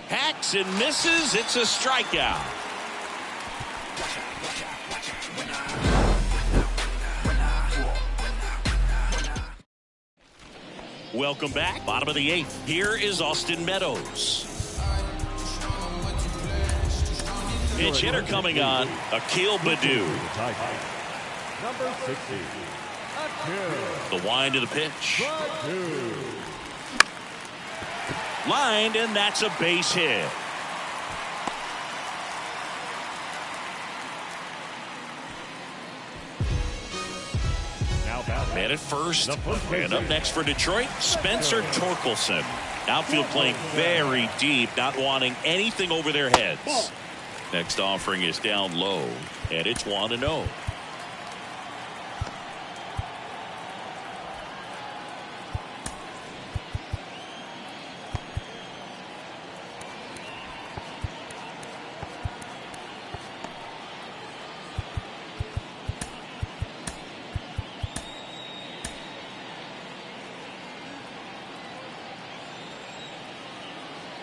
Hacks and misses. It's a strikeout. Welcome back. Bottom of the 8th. Here is Austin Meadows. Pitch hitter coming on. Akil Baddoo. Number 60. The wind of the pitch. Lined, and that's a base hit. Man at first. And up next for Detroit, Spencer Torkelson. Outfield playing very deep, not wanting anything over their heads. Next offering is down low, and it's 1-0.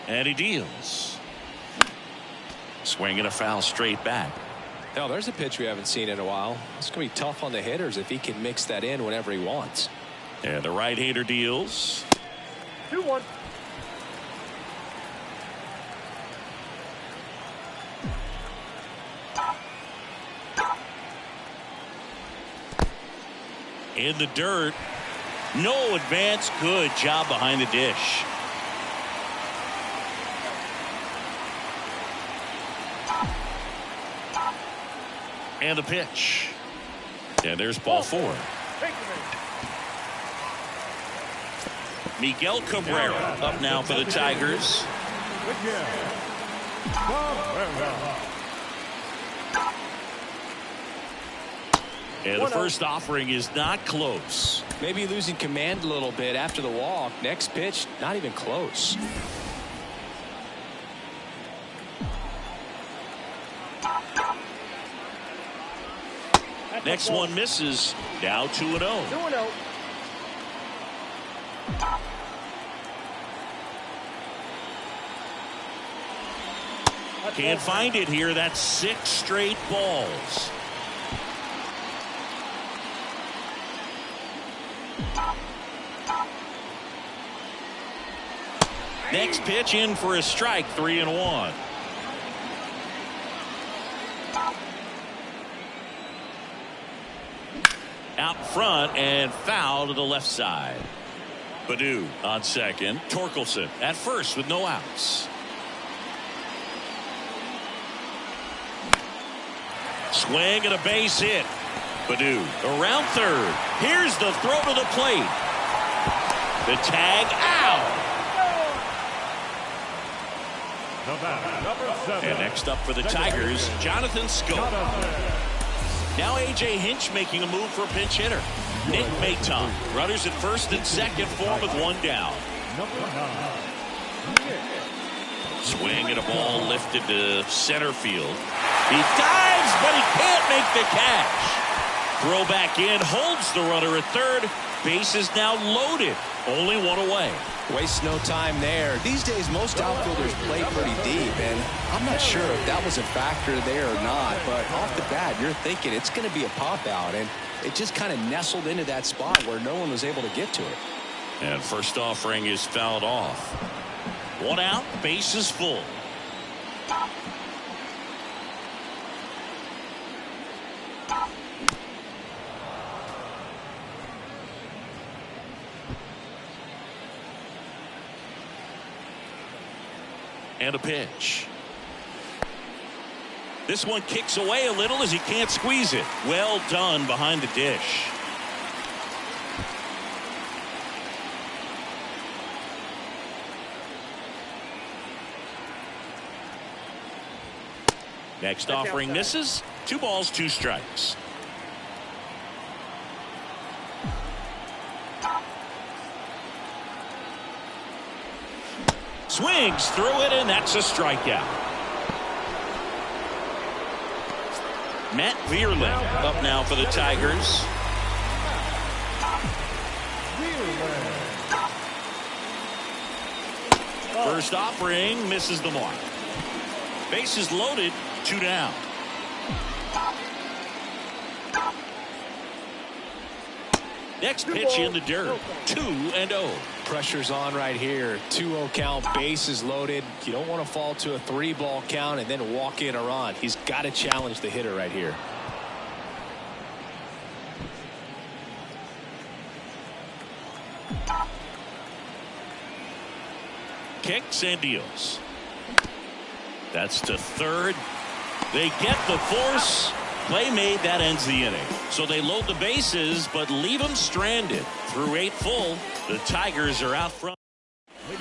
And he deals. Swinging a foul straight back. Now there's a pitch we haven't seen in a while. It's going to be tough on the hitters if he can mix that in whenever he wants. And the right-hander deals. 2-1. In the dirt. No advance. Good job behind the dish. And the pitch. And there's ball 4. Miguel Cabrera up now for the Tigers. And the first offering is not close. Maybe losing command a little bit after the walk. Next pitch, not even close. Next one misses. Now 2-0. 2-0. Can't find it here. That's 6 straight balls. Next pitch in for a strike. 3-1. Out front and foul to the left side. Baddoo on second. Torkelson at first with no outs. Swing and a base hit. Baddoo around third. Here's the throw to the plate. The tag out. And next up for the Tigers, Jonathan Schoop. Now A.J. Hinch making a move for a pinch hitter. Nick Maton. Runners at first and second for him with 1 down. Swing and a ball lifted to center field. He dives, but he can't make the catch. Throw back in, holds the runner at third, Bases now loaded. Only one away. Wastes no time there. These days, most outfielders play pretty deep, and I'm not sure if that was a factor there or not, but off the bat, you're thinking it's going to be a pop-out, and it just kind of nestled into that spot where no one was able to get to it. And first offering is fouled off. One out, base is full. And a pitch. This one kicks away a little as he can't squeeze it. Well done behind the dish. Next offering misses. 2 balls, 2 strikes. Swings through it, and that's a strikeout. Matt Vierling up now for the Tigers. First offering misses the mark. Bases loaded, 2 down. Next pitch in the dirt, 2-0. Pressure's on right here. 2-0 count, bases loaded. You don't want to fall to a 3-ball count and then walk in a run. He's got to challenge the hitter right here. Kicks and deals. That's to third. They get the force. Play made, that ends the inning. So they load the bases, but leave them stranded. Through 8 full, the Tigers are out front.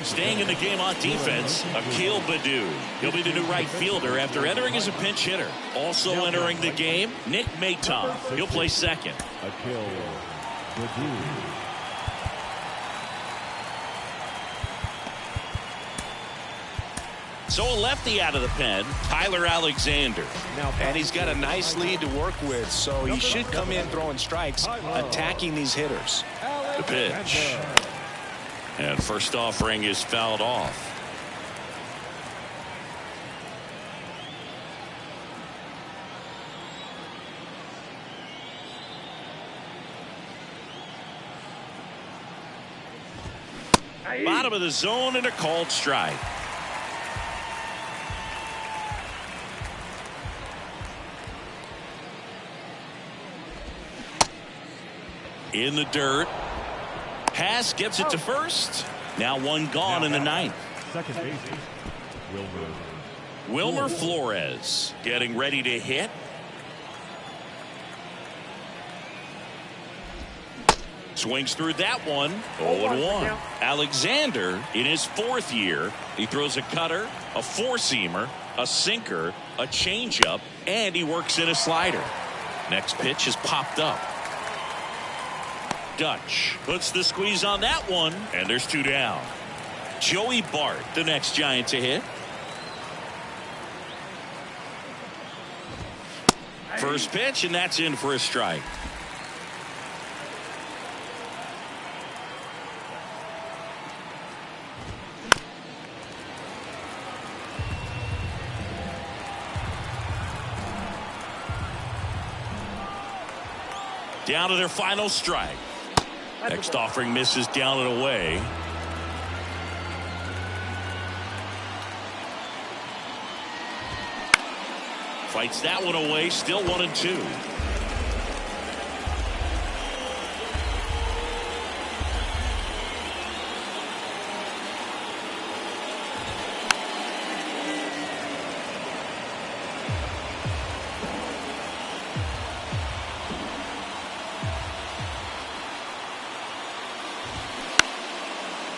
Staying in the game on defense, Akil Baddoo. He'll be the new right fielder after entering as a pinch hitter. Also entering the game, Nick Maton. He'll play second. Akil Baddoo. So a lefty out of the pen, Tyler Alexander. And he's got a nice lead to work with, so he should come in throwing strikes, attacking these hitters. The pitch. And first offering is fouled off. Bottom of the zone and a called strike. In the dirt. Pass gets it to first. Now one gone in the ninth. Second base, Wilmer Flores getting ready to hit. Swings through that one. 0-1. Alexander in his 4th year. He throws a cutter, a 4-seamer, a sinker, a changeup, and he works in a slider. Next pitch is popped up. Dutch puts the squeeze on that one, and there's 2 down. Joey Bart, the next Giant to hit. First pitch, and that's in for a strike. Down to their final strike. Next offering misses down and away. Fights that one away. Still 1-2.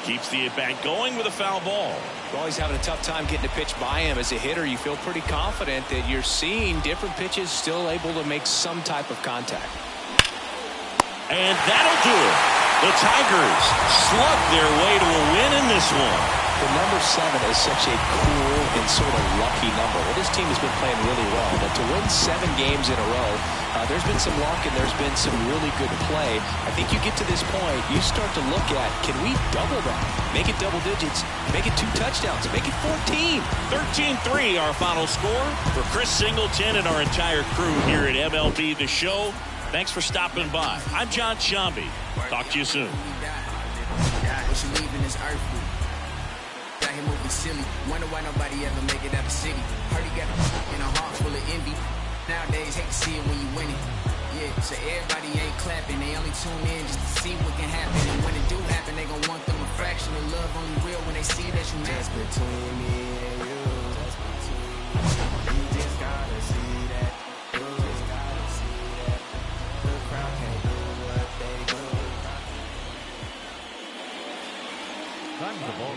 Keeps the at-bat going with a foul ball. Well, he's having a tough time getting a pitch by him. As a hitter, you feel pretty confident that you're seeing different pitches still able to make some type of contact. And that'll do it. The Tigers slug their way to a win in this one. The number 7 is such a cool and sort of lucky number. Well, this team has been playing really well, but to win 7 games in a row, there's been some luck and there's been some really good play. I think you get to this point, you start to look at, can we double that? Make it double digits, make it 2 touchdowns, make it 14. 13-3 our final score. For Chris Singleton and our entire crew here at MLB The Show, thanks for stopping by. I'm John Shambi. Talk to you soon. What you leaving this earth with? Got him moving silly. Wonder why nobody ever make it out the city. Heard he got a heart full of envy. Nowadays, hate to see it when you win it. Yeah, so everybody ain't clapping. They only tune in just to see what can happen. And when it do happen, they gon' want them a fraction of love. Only real when they see that you mad. Just between me and you. Just between you. You just gotta see that. You just gotta see that. The crowd can't do what they do. Time for the ball.